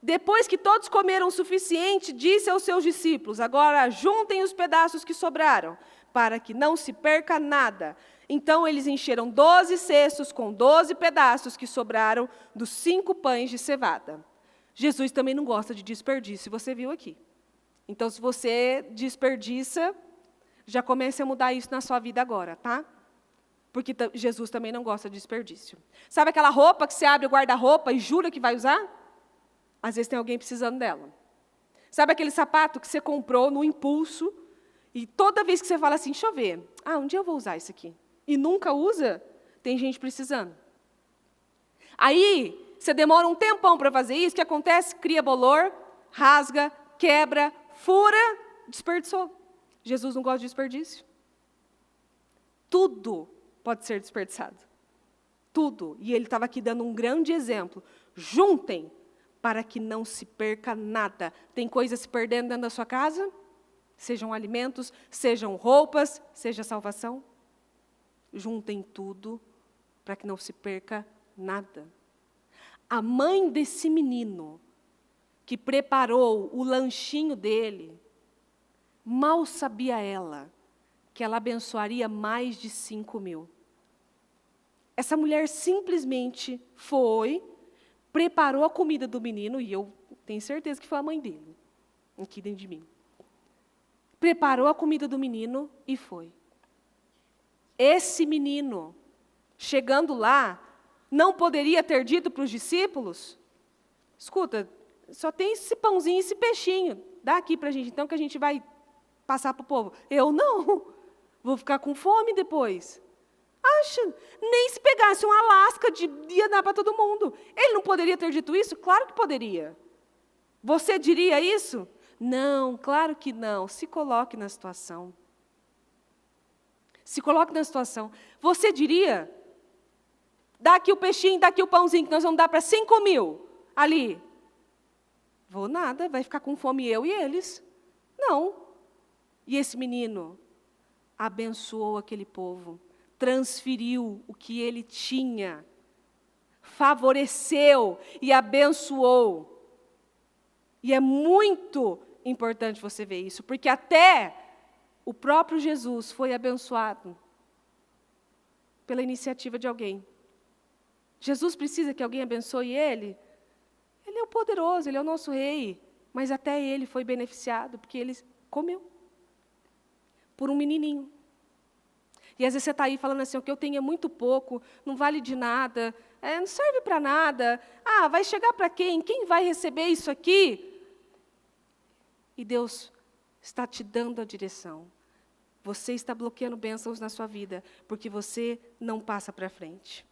Depois que todos comeram o suficiente, disse aos seus discípulos, agora juntem os pedaços que sobraram, para que não se perca nada. Então eles encheram 12 cestos com 12 pedaços que sobraram dos 5 pães de cevada. Jesus também não gosta de desperdício, você viu aqui. Então, se você desperdiça, já comece a mudar isso na sua vida agora, tá? Porque Jesus também não gosta de desperdício. Sabe aquela roupa que você abre o guarda-roupa e jura que vai usar? Às vezes tem alguém precisando dela. Sabe aquele sapato que você comprou no impulso e toda vez que você fala assim, deixa eu ver, um dia eu vou usar isso aqui. E nunca usa, tem gente precisando. Aí, você demora um tempão para fazer isso, o que acontece? Cria bolor, rasga, quebra, fura, desperdiçou. Jesus não gosta de desperdício. Tudo pode ser desperdiçado. Tudo. E ele estava aqui dando um grande exemplo. Juntem, para que não se perca nada. Tem coisa se perdendo dentro da sua casa? Sejam alimentos, sejam roupas, seja salvação. Juntem tudo, para que não se perca nada. A mãe desse menino, que preparou o lanchinho dele, mal sabia ela, que ela abençoaria mais de 5.000. Essa mulher simplesmente foi, preparou a comida do menino, e eu tenho certeza que foi a mãe dele, aqui dentro de mim. Preparou a comida do menino e foi. Esse menino, chegando lá, não poderia ter dito para os discípulos: escuta, só tem esse pãozinho e esse peixinho, dá aqui para a gente então que a gente vai passar para o povo. Eu não, vou ficar com fome depois. Acha, nem se pegasse uma lasca ia dar para todo mundo. Ele não poderia ter dito isso? Claro que poderia. Você diria isso? Não, claro que não. Se coloque na situação. Se coloque na situação. Você diria: dá aqui o peixinho, dá aqui o pãozinho, que nós vamos dar para 5.000 ali. Vou nada, vai ficar com fome eu e eles. Não. E esse menino abençoou aquele povo, transferiu o que ele tinha, favoreceu e abençoou. E é muito importante você ver isso, porque até o próprio Jesus foi abençoado pela iniciativa de alguém. Jesus precisa que alguém abençoe ele? Ele é o poderoso, ele é o nosso rei, mas até ele foi beneficiado, porque ele comeu por um menininho. E às vezes você está aí falando assim: o que eu tenho é muito pouco, não vale de nada, não serve para nada. Ah, vai chegar para quem? Quem vai receber isso aqui? E Deus está te dando a direção. Você está bloqueando bênçãos na sua vida, porque você não passa para frente.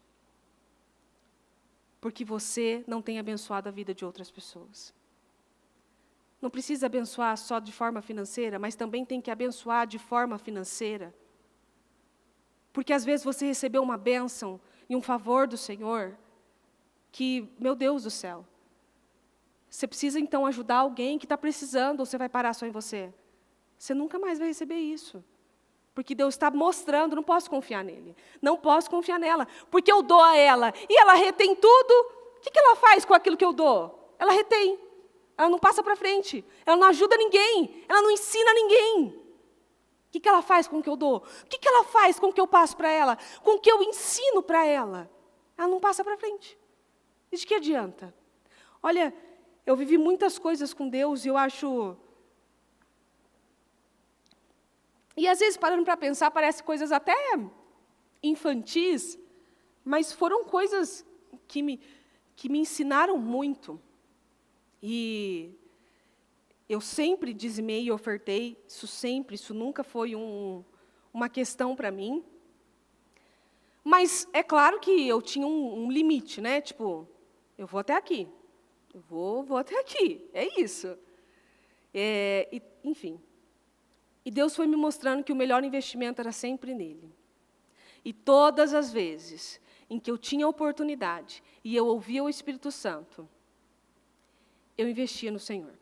Porque você não tem abençoado a vida de outras pessoas. Não precisa abençoar só de forma financeira, mas também tem que abençoar de forma financeira. Porque às vezes você recebeu uma bênção e um favor do Senhor, que, meu Deus do céu, você precisa então ajudar alguém que está precisando, ou você vai parar só em você? Você nunca mais vai receber isso. Porque Deus está mostrando, não posso confiar nele. Não posso confiar nela, porque eu dou a ela, e ela retém tudo. O que ela faz com aquilo que eu dou? Ela retém. Ela não passa para frente. Ela não ajuda ninguém. Ela não ensina ninguém. O que ela faz com o que eu dou? O que ela faz com o que eu passo para ela? Com o que eu ensino para ela? Ela não passa para frente. E de que adianta? Olha, eu vivi muitas coisas com Deus e eu acho... E às vezes, parando para pensar, parece coisas até infantis, mas foram coisas que me ensinaram muito. E eu sempre dizimei e ofertei, isso nunca foi uma questão para mim. Mas é claro que eu tinha um limite, né? Tipo, eu vou até aqui, eu vou até aqui, é isso. Enfim. E Deus foi me mostrando que o melhor investimento era sempre nele. E todas as vezes em que eu tinha oportunidade e eu ouvia o Espírito Santo, eu investia no Senhor.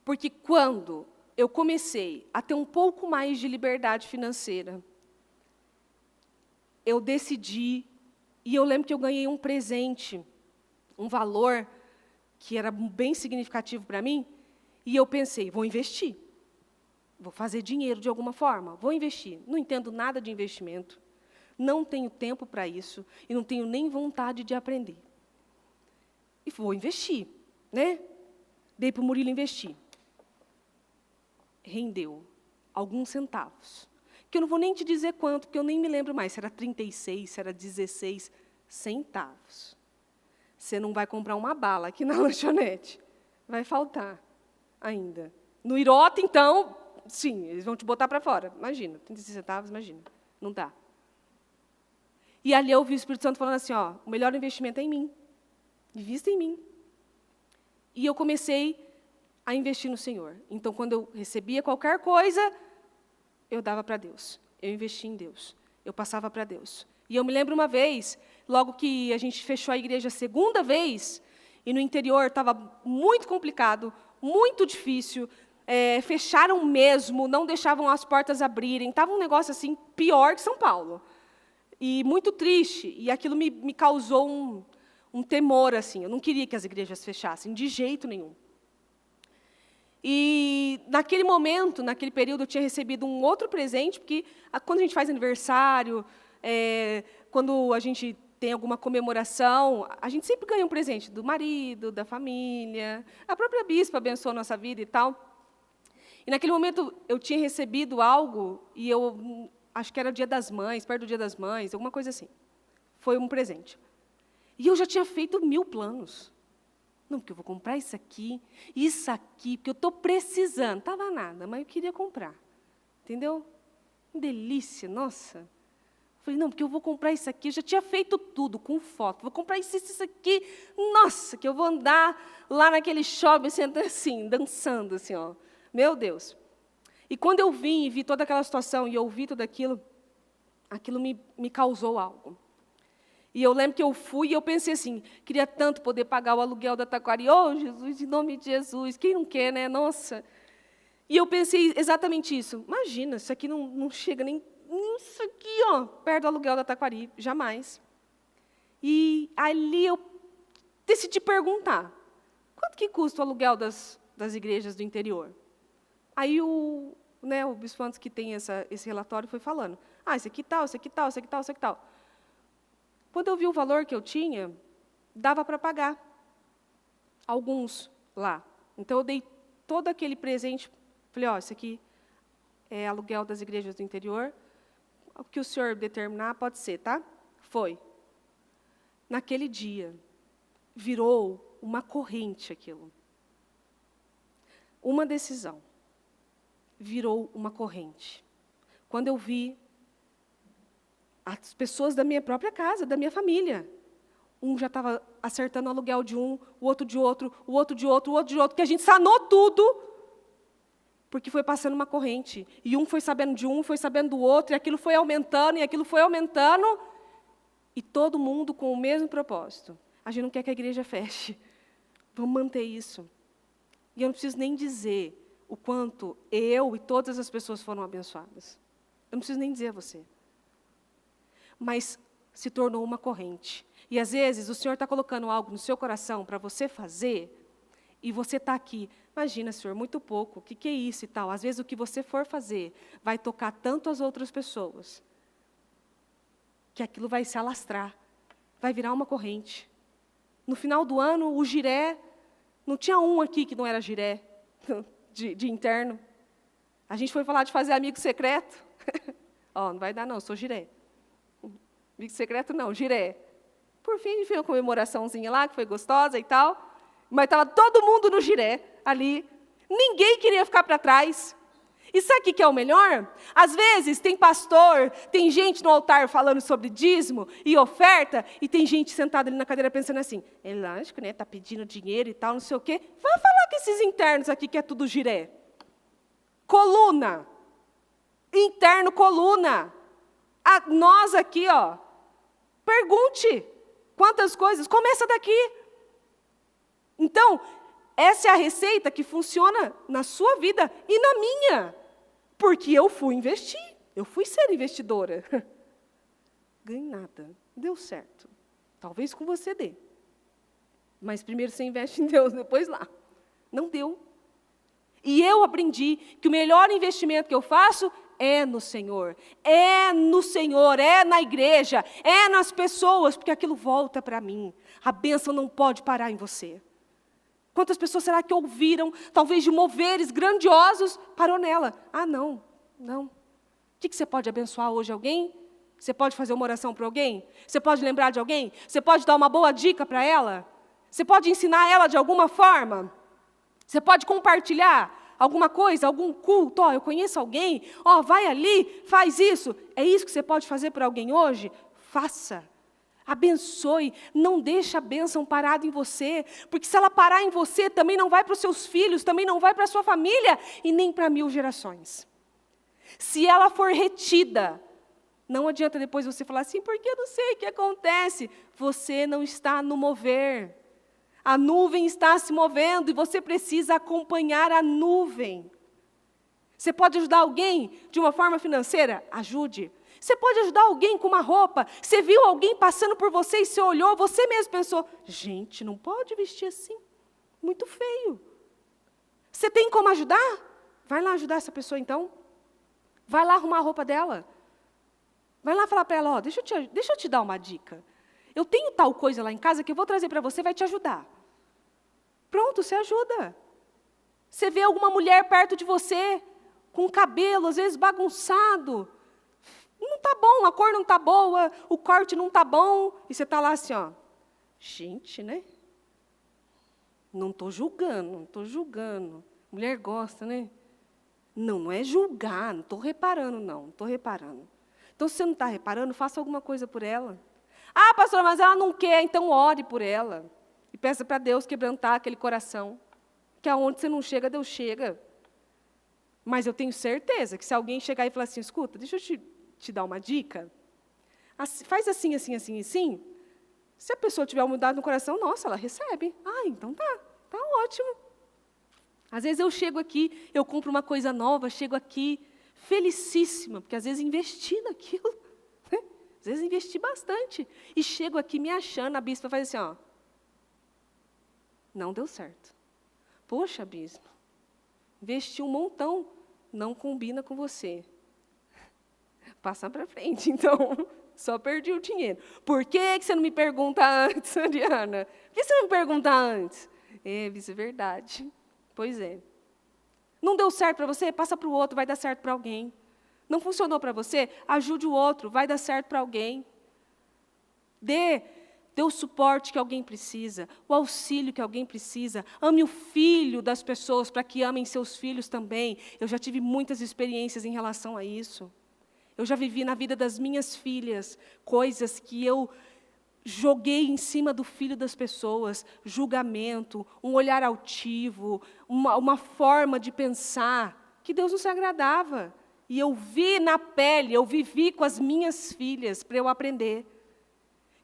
Porque quando eu comecei a ter um pouco mais de liberdade financeira, eu decidi, e eu lembro que eu ganhei um presente, um valor que era bem significativo para mim, e eu pensei: vou investir. Vou fazer dinheiro de alguma forma, vou investir. Não entendo nada de investimento, não tenho tempo para isso, e não tenho nem vontade de aprender. E vou investir, né? Dei para o Murilo investir. Rendeu alguns centavos. Que eu não vou nem te dizer quanto, porque eu nem me lembro mais, se era 36, se era 16 centavos. Você não vai comprar uma bala aqui na lanchonete. Vai faltar ainda. No Irota, então, sim, eles vão te botar para fora. Imagina, 36 centavos, imagina. Não dá. E ali eu ouvi o Espírito Santo falando assim: ó, o melhor investimento é em mim. Invista em mim. E eu comecei a investir no Senhor. Então, quando eu recebia qualquer coisa, eu dava para Deus. Eu investia em Deus. Eu passava para Deus. E eu me lembro uma vez, logo que a gente fechou a igreja a segunda vez, e no interior estava muito complicado, muito difícil, fecharam mesmo, não deixavam as portas abrirem, estava um negócio assim pior que São Paulo. E muito triste, e aquilo me causou um temor, assim. Eu não queria que as igrejas fechassem, de jeito nenhum. E naquele momento, naquele período, eu tinha recebido um outro presente, porque quando a gente faz aniversário, Quando a gente tem alguma comemoração, a gente sempre ganha um presente do marido, da família. A própria bispa abençoou a nossa vida e tal. E naquele momento eu tinha recebido algo, e eu acho que era Dia das Mães, perto do Dia das Mães, alguma coisa assim. Foi um presente. E eu já tinha feito 1000 planos. Não, porque eu vou comprar isso aqui, porque eu estou precisando. Estava nada, mas eu queria comprar. Entendeu? Delícia, nossa. Falei, não, porque eu vou comprar isso aqui. Eu já tinha feito tudo, com foto. Vou comprar isso aqui. Nossa, que eu vou andar lá naquele shopping, sentando assim, dançando, assim, ó. Meu Deus. E quando eu vim e vi toda aquela situação, e ouvi tudo aquilo, aquilo me causou algo. E eu lembro que eu fui e eu pensei assim, queria tanto poder pagar o aluguel da Taquari. Oh, Jesus, em nome de Jesus, quem não quer, né? Nossa. E eu pensei exatamente isso. Imagina, isso aqui não chega nem isso aqui, ó, perto do aluguel da Taquari, jamais. E ali eu decidi perguntar, quanto que custa o aluguel das igrejas do interior? Aí o Bispo Antes, que tem esse relatório, foi falando, esse aqui tal, esse aqui tal, esse aqui tal, esse aqui tal. Quando eu vi o valor que eu tinha, dava para pagar alguns lá. Então, eu dei todo aquele presente, falei, isso aqui é aluguel das igrejas do interior, o que o senhor determinar pode ser, tá? Foi. Naquele dia, virou uma corrente aquilo. Uma decisão virou uma corrente. Quando eu vi as pessoas da minha própria casa, da minha família. Um já estava acertando o aluguel de um, o outro de outro, o outro de outro, o outro de outro, que a gente sanou tudo, porque foi passando uma corrente. E um foi sabendo de um, foi sabendo do outro, e aquilo foi aumentando, e todo mundo com o mesmo propósito. A gente não quer que a igreja feche. Vamos manter isso. E eu não preciso nem dizer o quanto eu e todas as pessoas foram abençoadas. Eu não preciso nem dizer a você. Mas se tornou uma corrente. E, às vezes, o Senhor está colocando algo no seu coração para você fazer, e você está aqui. Imagina, Senhor, muito pouco, o que é isso e tal? Às vezes, o que você for fazer vai tocar tanto as outras pessoas, que aquilo vai se alastrar, vai virar uma corrente. No final do ano, o giré, não tinha um aqui que não era giré, de interno. A gente foi falar de fazer amigo secreto. Não vai dar não, eu sou giré. Amigo secreto não, giré. Por fim, a gente fez uma comemoraçãozinha lá, que foi gostosa e tal, mas estava todo mundo no giré, ali. Ninguém queria ficar para trás. E sabe o que é o melhor? Às vezes, tem pastor, tem gente no altar falando sobre dízimo e oferta, e tem gente sentada ali na cadeira pensando assim, é lógico, né, está pedindo dinheiro e tal, não sei o quê. Vai falar com esses internos aqui, que é tudo giré. Coluna. Interno, coluna. Nós aqui, pergunte quantas coisas, começa daqui. Então, essa é a receita que funciona na sua vida e na minha, porque eu fui investir, eu fui ser investidora. Ganhei nada, deu certo. Talvez com você dê. Mas primeiro você investe em Deus, depois lá. Não deu. E eu aprendi que o melhor investimento que eu faço é no Senhor, é na igreja, é nas pessoas, porque aquilo volta para mim. A bênção não pode parar em você. Quantas pessoas será que ouviram, talvez de moveres grandiosos, parou nela? Não. O que você pode abençoar hoje alguém? Você pode fazer uma oração para alguém? Você pode lembrar de alguém? Você pode dar uma boa dica para ela? Você pode ensinar ela de alguma forma? Você pode compartilhar alguma coisa, algum culto? Eu conheço alguém, vai ali, faz isso. É isso que você pode fazer por alguém hoje? Faça. Abençoe, não deixe a bênção parada em você, porque se ela parar em você, também não vai para os seus filhos, também não vai para a sua família, e nem para 1000 gerações. Se ela for retida, não adianta depois você falar assim, porque eu não sei o que acontece. Você não está no mover. A nuvem está se movendo e você precisa acompanhar a nuvem. Você pode ajudar alguém de uma forma financeira? Ajude. Você pode ajudar alguém com uma roupa. Você viu alguém passando por você e você olhou, você mesmo pensou, gente, não pode vestir assim, muito feio. Você tem como ajudar? Vai lá ajudar essa pessoa então. Vai lá arrumar a roupa dela. Vai lá falar para ela, deixa eu te dar uma dica. Eu tenho tal coisa lá em casa que eu vou trazer para você, vai te ajudar. Pronto, você ajuda. Você vê alguma mulher perto de você, com o cabelo, às vezes, bagunçado. Não está bom, a cor não está boa, o corte não está bom. E você está lá assim, gente, né? Não estou julgando. Mulher gosta, né? Não é julgar, não estou reparando, não estou reparando. Então, se você não está reparando, faça alguma coisa por ela. Ah, pastora, mas ela não quer, então ore por ela. E peça para Deus quebrantar aquele coração. Que aonde você não chega, Deus chega. Mas eu tenho certeza que se alguém chegar e falar assim, escuta, deixa eu te dar uma dica. Faz assim, assim, assim, assim. Se a pessoa tiver humildade no coração, nossa, ela recebe. Ah, então tá ótimo. Às vezes eu chego aqui, eu compro uma coisa nova, chego aqui felicíssima, porque às vezes investi naquilo. Né? Às vezes investi bastante. E chego aqui me achando, a bispa faz assim, não deu certo. Poxa, bispo, investi um montão, não combina com você. Passa para frente, então, só perdi o dinheiro. Por que você não me pergunta antes, Ariana? Por que você não me pergunta antes? Isso é verdade. Pois é. Não deu certo para você? Passa para o outro, vai dar certo para alguém. Não funcionou para você? Ajude o outro, vai dar certo para alguém. Dê o suporte que alguém precisa, o auxílio que alguém precisa. Ame o filho das pessoas para que amem seus filhos também. Eu já tive muitas experiências em relação a isso. Eu já vivi na vida das minhas filhas coisas que eu joguei em cima do filho das pessoas, julgamento, um olhar altivo, uma forma de pensar que Deus não se agradava. E eu vi na pele, eu vivi com as minhas filhas para eu aprender.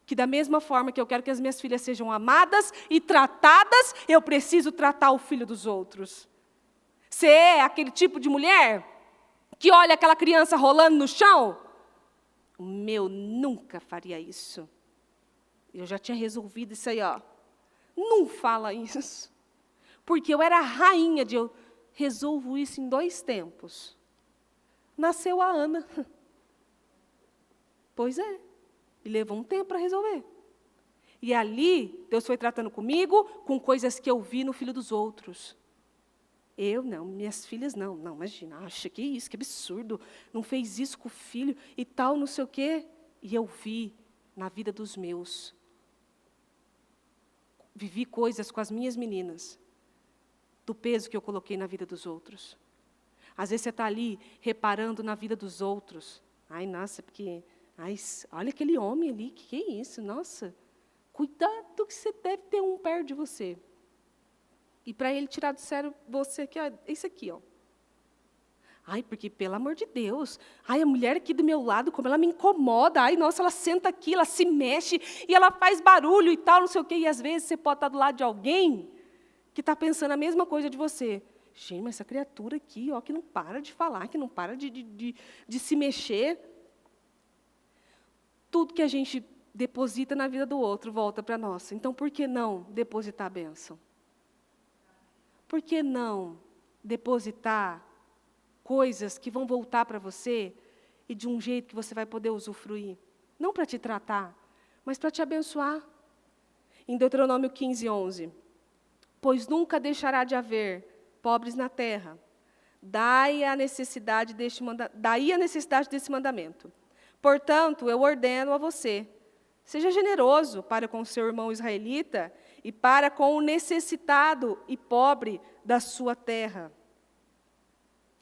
Que da mesma forma que eu quero que as minhas filhas sejam amadas e tratadas, eu preciso tratar o filho dos outros. Você é aquele tipo de mulher que olha aquela criança rolando no chão? O meu nunca faria isso. Eu já tinha resolvido isso aí, Não fala isso. Porque eu era a rainha de eu resolvo isso em 2 tempos. Nasceu a Ana. Pois é. E levou um tempo para resolver. E ali, Deus foi tratando comigo com coisas que eu vi no filho dos outros. Eu não, minhas filhas não. Não, imagina, acha que isso, que absurdo. Não fez isso com o filho e tal, não sei o quê. E eu vi na vida dos meus. Vivi coisas com as minhas meninas, do peso que eu coloquei na vida dos outros. Às vezes você está ali reparando na vida dos outros. Ai, nossa, porque... olha aquele homem ali, que é isso? Nossa, cuidado que você deve ter um perto de você. E para ele tirar do sério você aqui, esse aqui, Ai, porque, pelo amor de Deus, a mulher aqui do meu lado, como ela me incomoda, nossa, ela senta aqui, ela se mexe, e ela faz barulho e tal, não sei o quê, e às vezes você pode estar do lado de alguém que está pensando a mesma coisa de você. Gente, mas essa criatura aqui, que não para de falar, que não para de se mexer. Tudo que a gente deposita na vida do outro volta para a nossa. Então, por que não depositar a bênção? Por que não depositar coisas que vão voltar para você e de um jeito que você vai poder usufruir? Não para te tratar, mas para te abençoar. Em Deuteronômio 15:11, pois nunca deixará de haver pobres na terra, daí a necessidade desse mandamento. Portanto, eu ordeno a você, seja generoso para com seu irmão israelita e para com o necessitado e pobre da sua terra.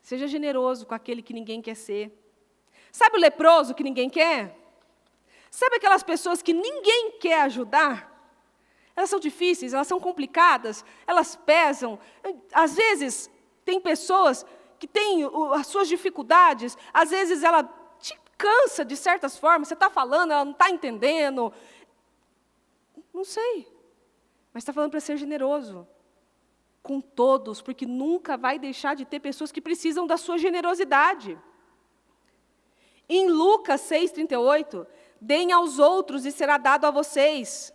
Seja generoso com aquele que ninguém quer ser. Sabe o leproso que ninguém quer? Sabe aquelas pessoas que ninguém quer ajudar? Elas são difíceis, elas são complicadas, elas pesam. Às vezes, tem pessoas que têm as suas dificuldades, às vezes ela te cansa de certas formas, você está falando, ela não está entendendo. Não sei, mas está falando para ser generoso com todos, porque nunca vai deixar de ter pessoas que precisam da sua generosidade. Em Lucas 6:38, deem aos outros e será dado a vocês.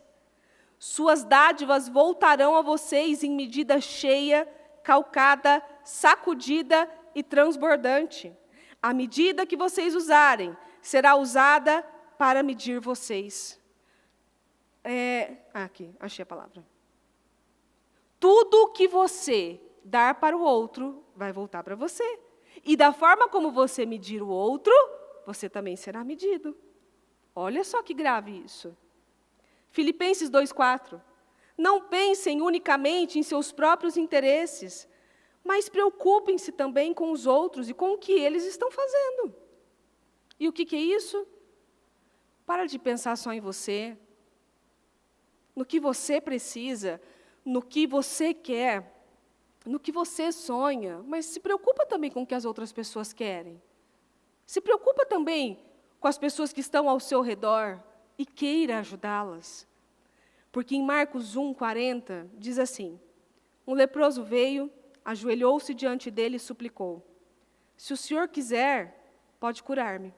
Suas dádivas voltarão a vocês em medida cheia, calcada, sacudida e transbordante. À medida que vocês usarem, será usada para medir vocês. Aqui, achei a palavra. Tudo que você dar para o outro vai voltar para você. E da forma como você medir o outro, você também será medido. Olha só que grave isso. Filipenses 2:4. Não pensem unicamente em seus próprios interesses, mas preocupem-se também com os outros e com o que eles estão fazendo. E o que é isso? Para de pensar só em você, no que você precisa, no que você quer, no que você sonha, mas se preocupa também com o que as outras pessoas querem. Se preocupa também com as pessoas que estão ao seu redor e queira ajudá-las. Porque em Marcos 1:40 diz assim: um leproso veio, ajoelhou-se diante dele e suplicou: se o Senhor quiser, pode curar-me.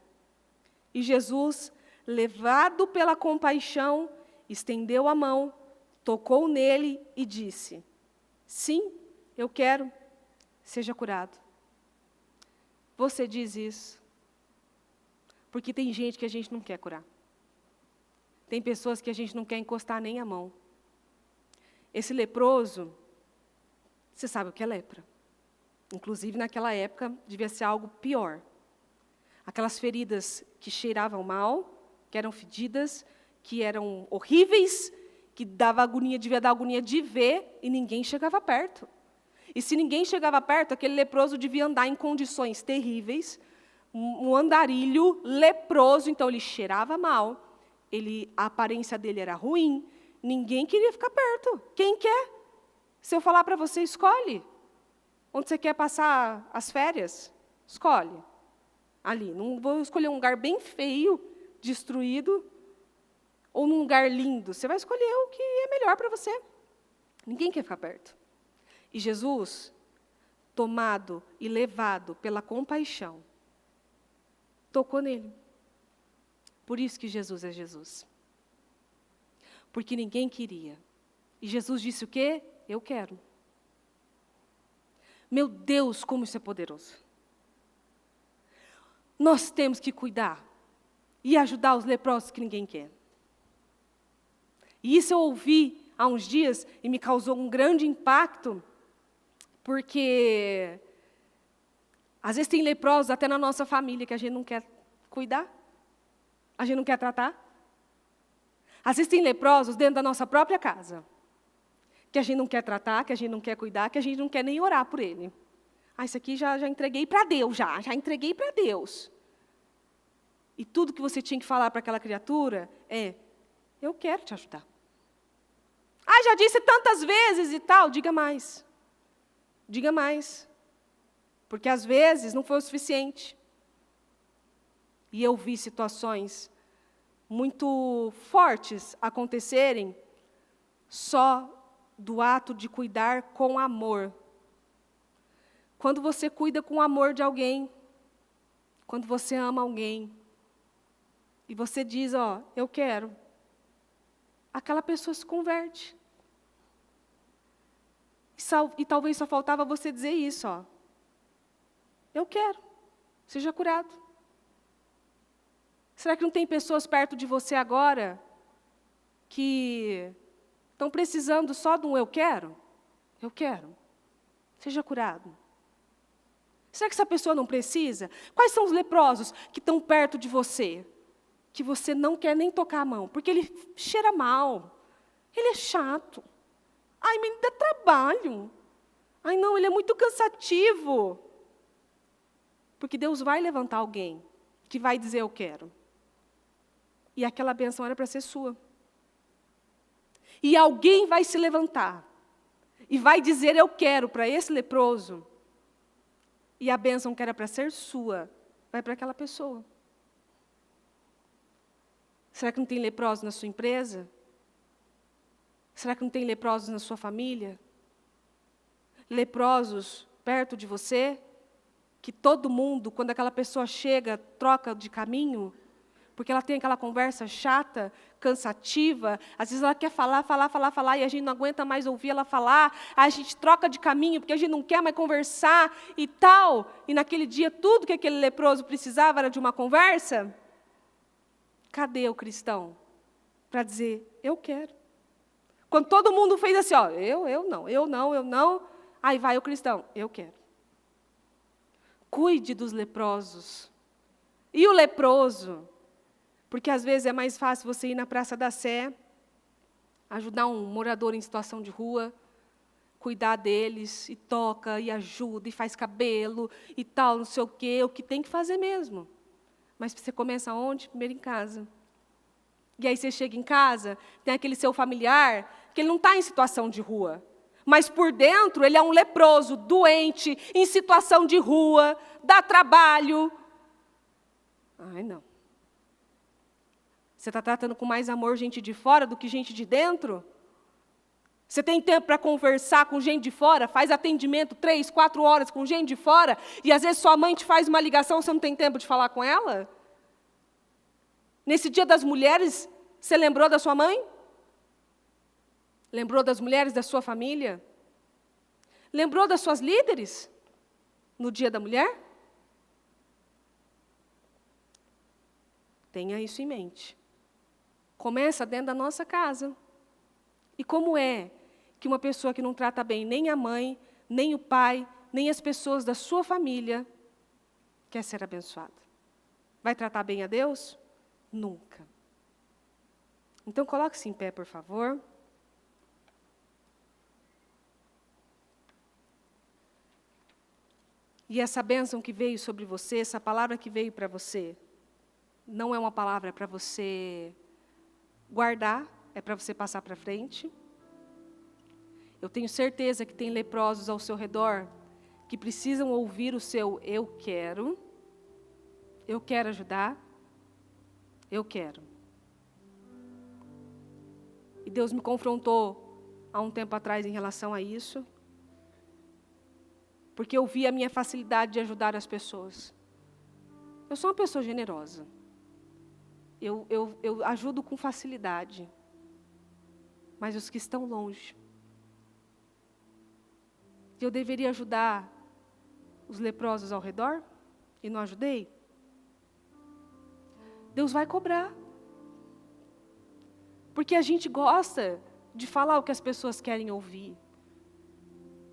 E Jesus, levado pela compaixão, estendeu a mão, tocou nele e disse: sim, eu quero, seja curado. Você diz isso porque tem gente que a gente não quer curar. Tem pessoas que a gente não quer encostar nem a mão. Esse leproso, você sabe o que é lepra. Inclusive, naquela época, devia ser algo pior. Aquelas feridas que cheiravam mal, que eram fedidas, que eram horríveis, que devia dar agonia de ver, e ninguém chegava perto. E se ninguém chegava perto, aquele leproso devia andar em condições terríveis, um andarilho leproso, então ele cheirava mal, a aparência dele era ruim, ninguém queria ficar perto. Quem quer? Se eu falar para você, escolhe. Onde você quer passar as férias? Escolhe. Ali. Não vou escolher um lugar bem feio, destruído, ou num lugar lindo. Você vai escolher o que é melhor para você. Ninguém quer ficar perto. E Jesus, tomado e levado pela compaixão, tocou nele. Por isso que Jesus é Jesus. Porque ninguém queria. E Jesus disse o quê? Eu quero. Meu Deus, como isso é poderoso. Nós temos que cuidar e ajudar os leprosos que ninguém quer. E isso eu ouvi há uns dias e me causou um grande impacto, porque às vezes tem leprosos até na nossa família que a gente não quer cuidar. A gente não quer tratar. Às vezes tem leprosos dentro da nossa própria casa, que a gente não quer tratar, que a gente não quer cuidar, que a gente não quer nem orar por ele. Isso aqui já entreguei para Deus, já entreguei para Deus. E tudo que você tinha que falar para aquela criatura é: eu quero te ajudar. Já disse tantas vezes e tal, diga mais. Diga mais. Porque às vezes não foi o suficiente. E eu vi situações muito fortes acontecerem só do ato de cuidar com amor. Quando você cuida com amor de alguém, quando você ama alguém, e você diz, eu quero, aquela pessoa se converte. E talvez só faltava você dizer isso, eu quero, seja curado. Será que não tem pessoas perto de você agora que estão precisando só de um eu quero? Eu quero. Seja curado. Será que essa pessoa não precisa? Quais são os leprosos que estão perto de você? Que você não quer nem tocar a mão, porque ele cheira mal. Ele é chato. Me dá trabalho. Não, ele é muito cansativo. Porque Deus vai levantar alguém que vai dizer eu quero. E aquela bênção era para ser sua. E alguém vai se levantar e vai dizer eu quero para esse leproso. E a bênção que era para ser sua vai para aquela pessoa. Será que não tem leprosos na sua empresa? Será que não tem leprosos na sua família? Leprosos perto de você? Que todo mundo, quando aquela pessoa chega, troca de caminho? Porque ela tem aquela conversa chata, cansativa, às vezes ela quer falar, e a gente não aguenta mais ouvir ela falar, aí a gente troca de caminho, porque a gente não quer mais conversar e tal. E naquele dia, tudo que aquele leproso precisava era de uma conversa. Cadê o cristão para dizer, eu quero? Quando todo mundo fez assim, ó, eu não. Aí vai o cristão, eu quero. Cuide dos leprosos. E o leproso? Porque às vezes é mais fácil você ir na Praça da Sé, ajudar um morador em situação de rua, cuidar deles, e toca, e ajuda, e faz cabelo, e tal, não sei o que tem que fazer mesmo. Mas você começa onde? Primeiro em casa. E aí você chega em casa, tem aquele seu familiar, que ele não está em situação de rua, mas por dentro ele é um leproso, doente, em situação de rua, dá trabalho. Ai, não. Você está tratando com mais amor gente de fora do que gente de dentro? Você tem tempo para conversar com gente de fora? Faz atendimento 3, 4 horas com gente de fora, e às vezes sua mãe te faz uma ligação, você não tem tempo de falar com ela? Nesse Dia das Mulheres, você lembrou da sua mãe? Lembrou das mulheres da sua família? Lembrou das suas líderes no Dia da Mulher? Tenha isso em mente. Começa dentro da nossa casa. E como é que uma pessoa que não trata bem nem a mãe, nem o pai, nem as pessoas da sua família, quer ser abençoada? Vai tratar bem a Deus? Nunca. Então, coloque-se em pé, por favor. E essa bênção que veio sobre você, essa palavra que veio para você, não é uma palavra para você guardar, é para você passar para frente. Eu tenho certeza que tem leprosos ao seu redor que precisam ouvir o seu eu quero ajudar, eu quero. E Deus me confrontou há um tempo atrás em relação a isso, porque eu vi a minha facilidade de ajudar as pessoas. Eu sou uma pessoa generosa. Eu ajudo com facilidade. Mas os que estão longe, eu deveria ajudar os leprosos ao redor e não ajudei? Deus vai cobrar. Porque a gente gosta de falar o que as pessoas querem ouvir.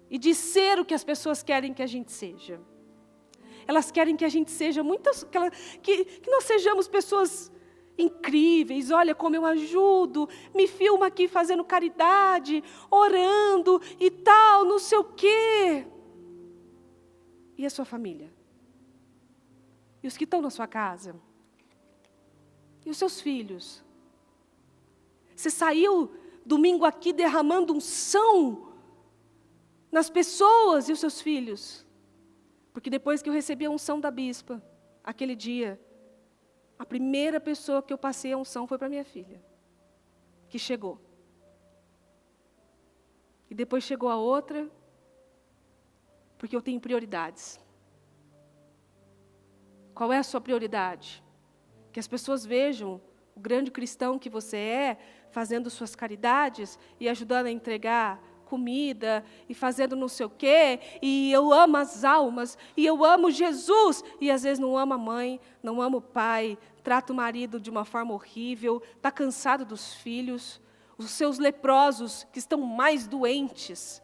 E de ser o que as pessoas querem que a gente seja. Elas querem que a gente seja que nós sejamos pessoas incríveis. Olha como eu ajudo, me filma aqui fazendo caridade, orando e tal, não sei o quê. E a sua família? E os que estão na sua casa? E os seus filhos? Você saiu domingo aqui derramando unção nas pessoas e os seus filhos? Porque depois que eu recebi a unção da bispa, aquele dia, a primeira pessoa que eu passei a unção foi para minha filha, que chegou. E depois chegou a outra, porque eu tenho prioridades. Qual é a sua prioridade? Que as pessoas vejam o grande cristão que você é, fazendo suas caridades e ajudando a entregar comida e fazendo não sei o quê, e eu amo as almas, e eu amo Jesus, e às vezes não amo a mãe, não amo o pai, trata o marido de uma forma horrível, está cansado dos filhos, os seus leprosos que estão mais doentes,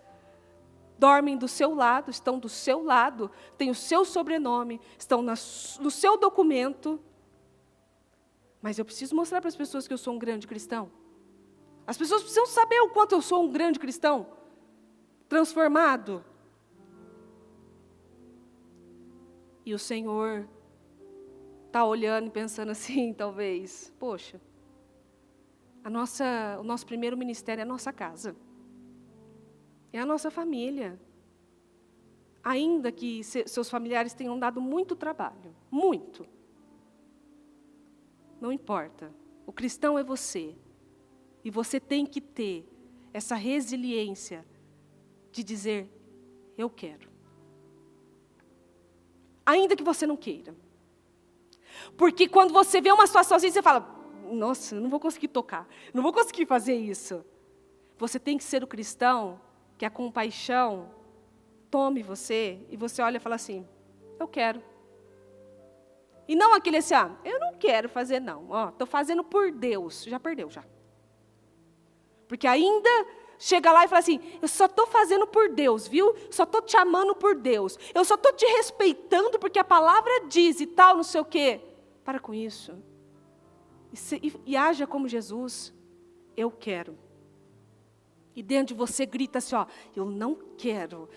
dormem do seu lado, estão do seu lado, têm o seu sobrenome, estão no seu documento. Mas eu preciso mostrar para as pessoas que eu sou um grande cristão. As pessoas precisam saber o quanto eu sou um grande cristão, transformado. E o Senhor está olhando e pensando assim, talvez, poxa, o nosso primeiro ministério é a nossa casa. É a nossa família. Ainda que seus familiares tenham dado muito trabalho, muito. Não importa. O cristão é você. E você tem que ter essa resiliência de dizer, eu quero. Ainda que você não queira. Porque quando você vê uma situação assim, você fala, nossa, eu não vou conseguir tocar, não vou conseguir fazer isso. Você tem que ser o cristão que a compaixão tome você e você olha e fala assim, eu quero. E não aquele assim, eu não quero fazer não. Estou fazendo por Deus. Já perdeu, já. Porque ainda chega lá e fala assim, eu só estou fazendo por Deus, viu? Só estou te amando por Deus. Eu só estou te respeitando porque a palavra diz e tal, não sei o quê. Para com isso. E haja como Jesus. Eu quero. E dentro de você grita assim, eu não quero.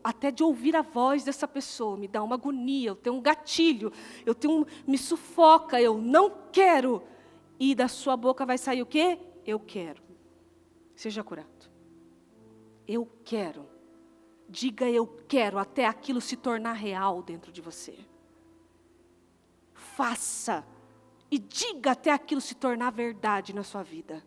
Até de ouvir a voz dessa pessoa, me dá uma agonia, eu tenho um gatilho, me sufoca, eu não quero. E da sua boca vai sair o quê? Eu quero. Seja curado. Eu quero. Diga eu quero, até aquilo se tornar real dentro de você. Faça. E diga até aquilo se tornar verdade na sua vida.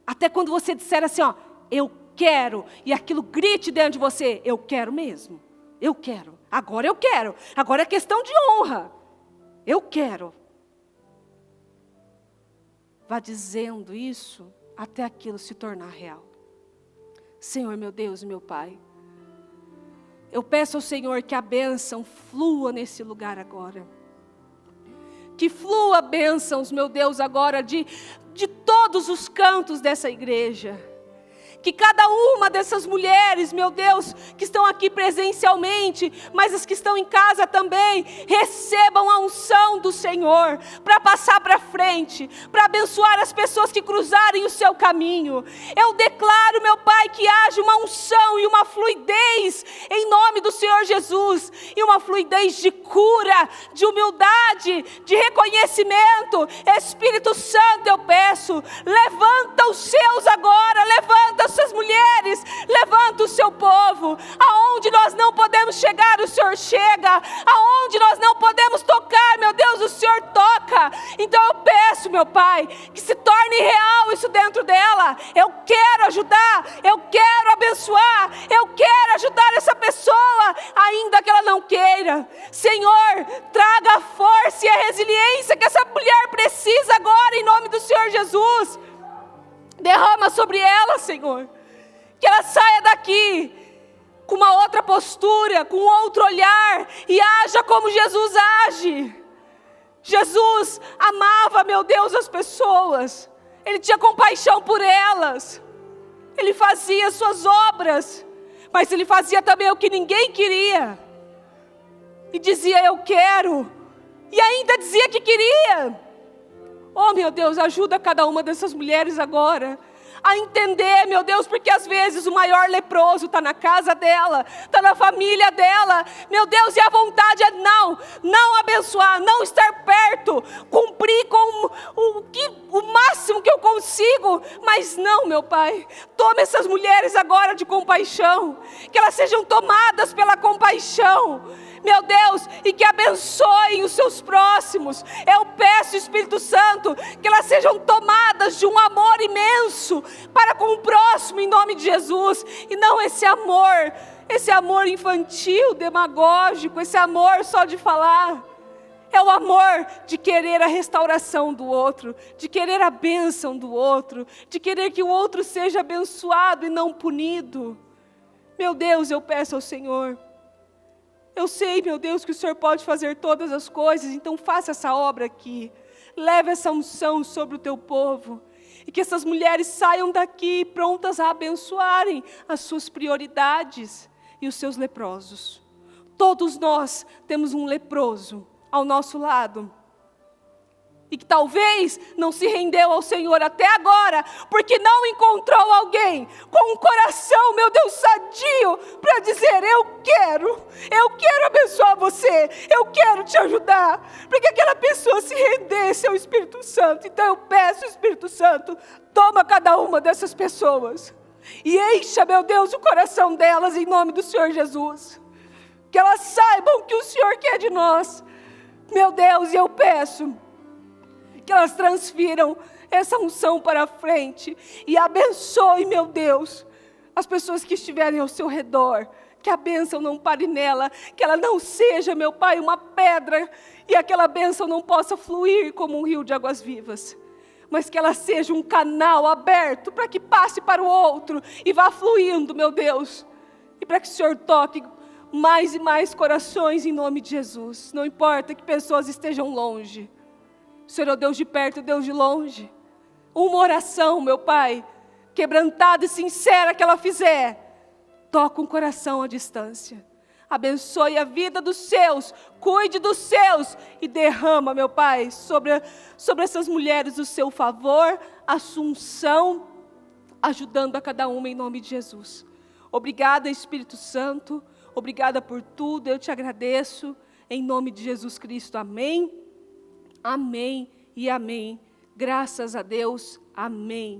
Até quando você disser assim, eu quero, e aquilo grite dentro de você, eu quero mesmo, eu quero, agora é questão de honra, eu quero. Vá dizendo isso, até aquilo se tornar real. Senhor, meu Deus e meu Pai, eu peço ao Senhor que a bênção flua nesse lugar agora. Que flua bênçãos, meu Deus, agora de todos os cantos dessa igreja. Que cada uma dessas mulheres, meu Deus, que estão aqui presencialmente, mas as que estão em casa também, recebam a unção do Senhor, para passar para frente, para abençoar as pessoas que cruzarem o seu caminho. Eu declaro, meu Pai, que haja uma unção e uma fluidez, em nome do Senhor Jesus, e uma fluidez de cura, de humildade, de reconhecimento. Espírito Santo, eu peço, levanta os seus agora, levanta suas mulheres, levanta o seu povo. Aonde nós não podemos chegar, o Senhor chega. Aonde nós não podemos tocar, meu Deus, o Senhor toca. Então eu peço, meu Pai, que se torne real isso dentro dela. Eu quero ajudar, eu quero abençoar, eu quero ajudar essa pessoa, ainda que ela não queira. Senhor, traga a força e a resiliência que essa mulher precisa agora, em nome do Senhor Jesus. Derrama sobre ela, Senhor. Que ela saia daqui com uma outra postura, com outro olhar, e haja como Jesus age. Jesus amava, meu Deus, as pessoas. Ele tinha compaixão por elas. Ele fazia suas obras, mas ele fazia também o que ninguém queria. E dizia, eu quero. E ainda dizia que queria. Oh, meu Deus, ajuda cada uma dessas mulheres agora a entender, meu Deus, porque às vezes o maior leproso está na casa dela, está na família dela, meu Deus, e a vontade é não abençoar, não estar perto, cumprir com o máximo que eu consigo, mas não, meu Pai, tome essas mulheres agora de compaixão, que elas sejam tomadas pela compaixão, meu Deus, e que abençoem os seus próximos. Eu peço, Espírito Santo, que elas sejam tomadas de um amor imenso para com o próximo, em nome de Jesus, e não esse amor infantil, demagógico, esse amor só de falar. É o amor de querer a restauração do outro, de querer a bênção do outro, de querer que o outro seja abençoado e não punido. Meu Deus, eu peço ao Senhor. Eu sei, meu Deus, que o Senhor pode fazer todas as coisas, então faça essa obra aqui. Leve essa unção sobre o teu povo. E que essas mulheres saiam daqui prontas a abençoarem as suas prioridades e os seus leprosos. Todos nós temos um leproso ao nosso lado. E que talvez não se rendeu ao Senhor até agora, porque não encontrou alguém com um coração, meu Deus, sadio, para dizer, eu quero abençoar você, eu quero te ajudar, para que aquela pessoa se rendesse ao Espírito Santo. Então eu peço, Espírito Santo, toma cada uma dessas pessoas, e encha, meu Deus, o coração delas, em nome do Senhor Jesus, que elas saibam que o Senhor quer de nós, meu Deus, e eu peço, que elas transfiram essa unção para frente e abençoe, meu Deus, as pessoas que estiverem ao seu redor, que a bênção não pare nela, que ela não seja, meu Pai, uma pedra e aquela bênção não possa fluir como um rio de águas vivas, mas que ela seja um canal aberto para que passe para o outro e vá fluindo, meu Deus, e para que o Senhor toque mais e mais corações em nome de Jesus. Não importa que pessoas estejam longe. O Senhor é o Deus de perto, o Deus de longe. Uma oração, meu Pai, quebrantada e sincera que ela fizer, toca um coração à distância. Abençoe a vida dos seus, cuide dos seus e derrama, meu Pai, sobre essas mulheres o seu favor, a sua unção, ajudando a cada uma em nome de Jesus. Obrigada, Espírito Santo, obrigada por tudo, eu te agradeço, em nome de Jesus Cristo, amém, amém e amém. Graças a Deus, amém.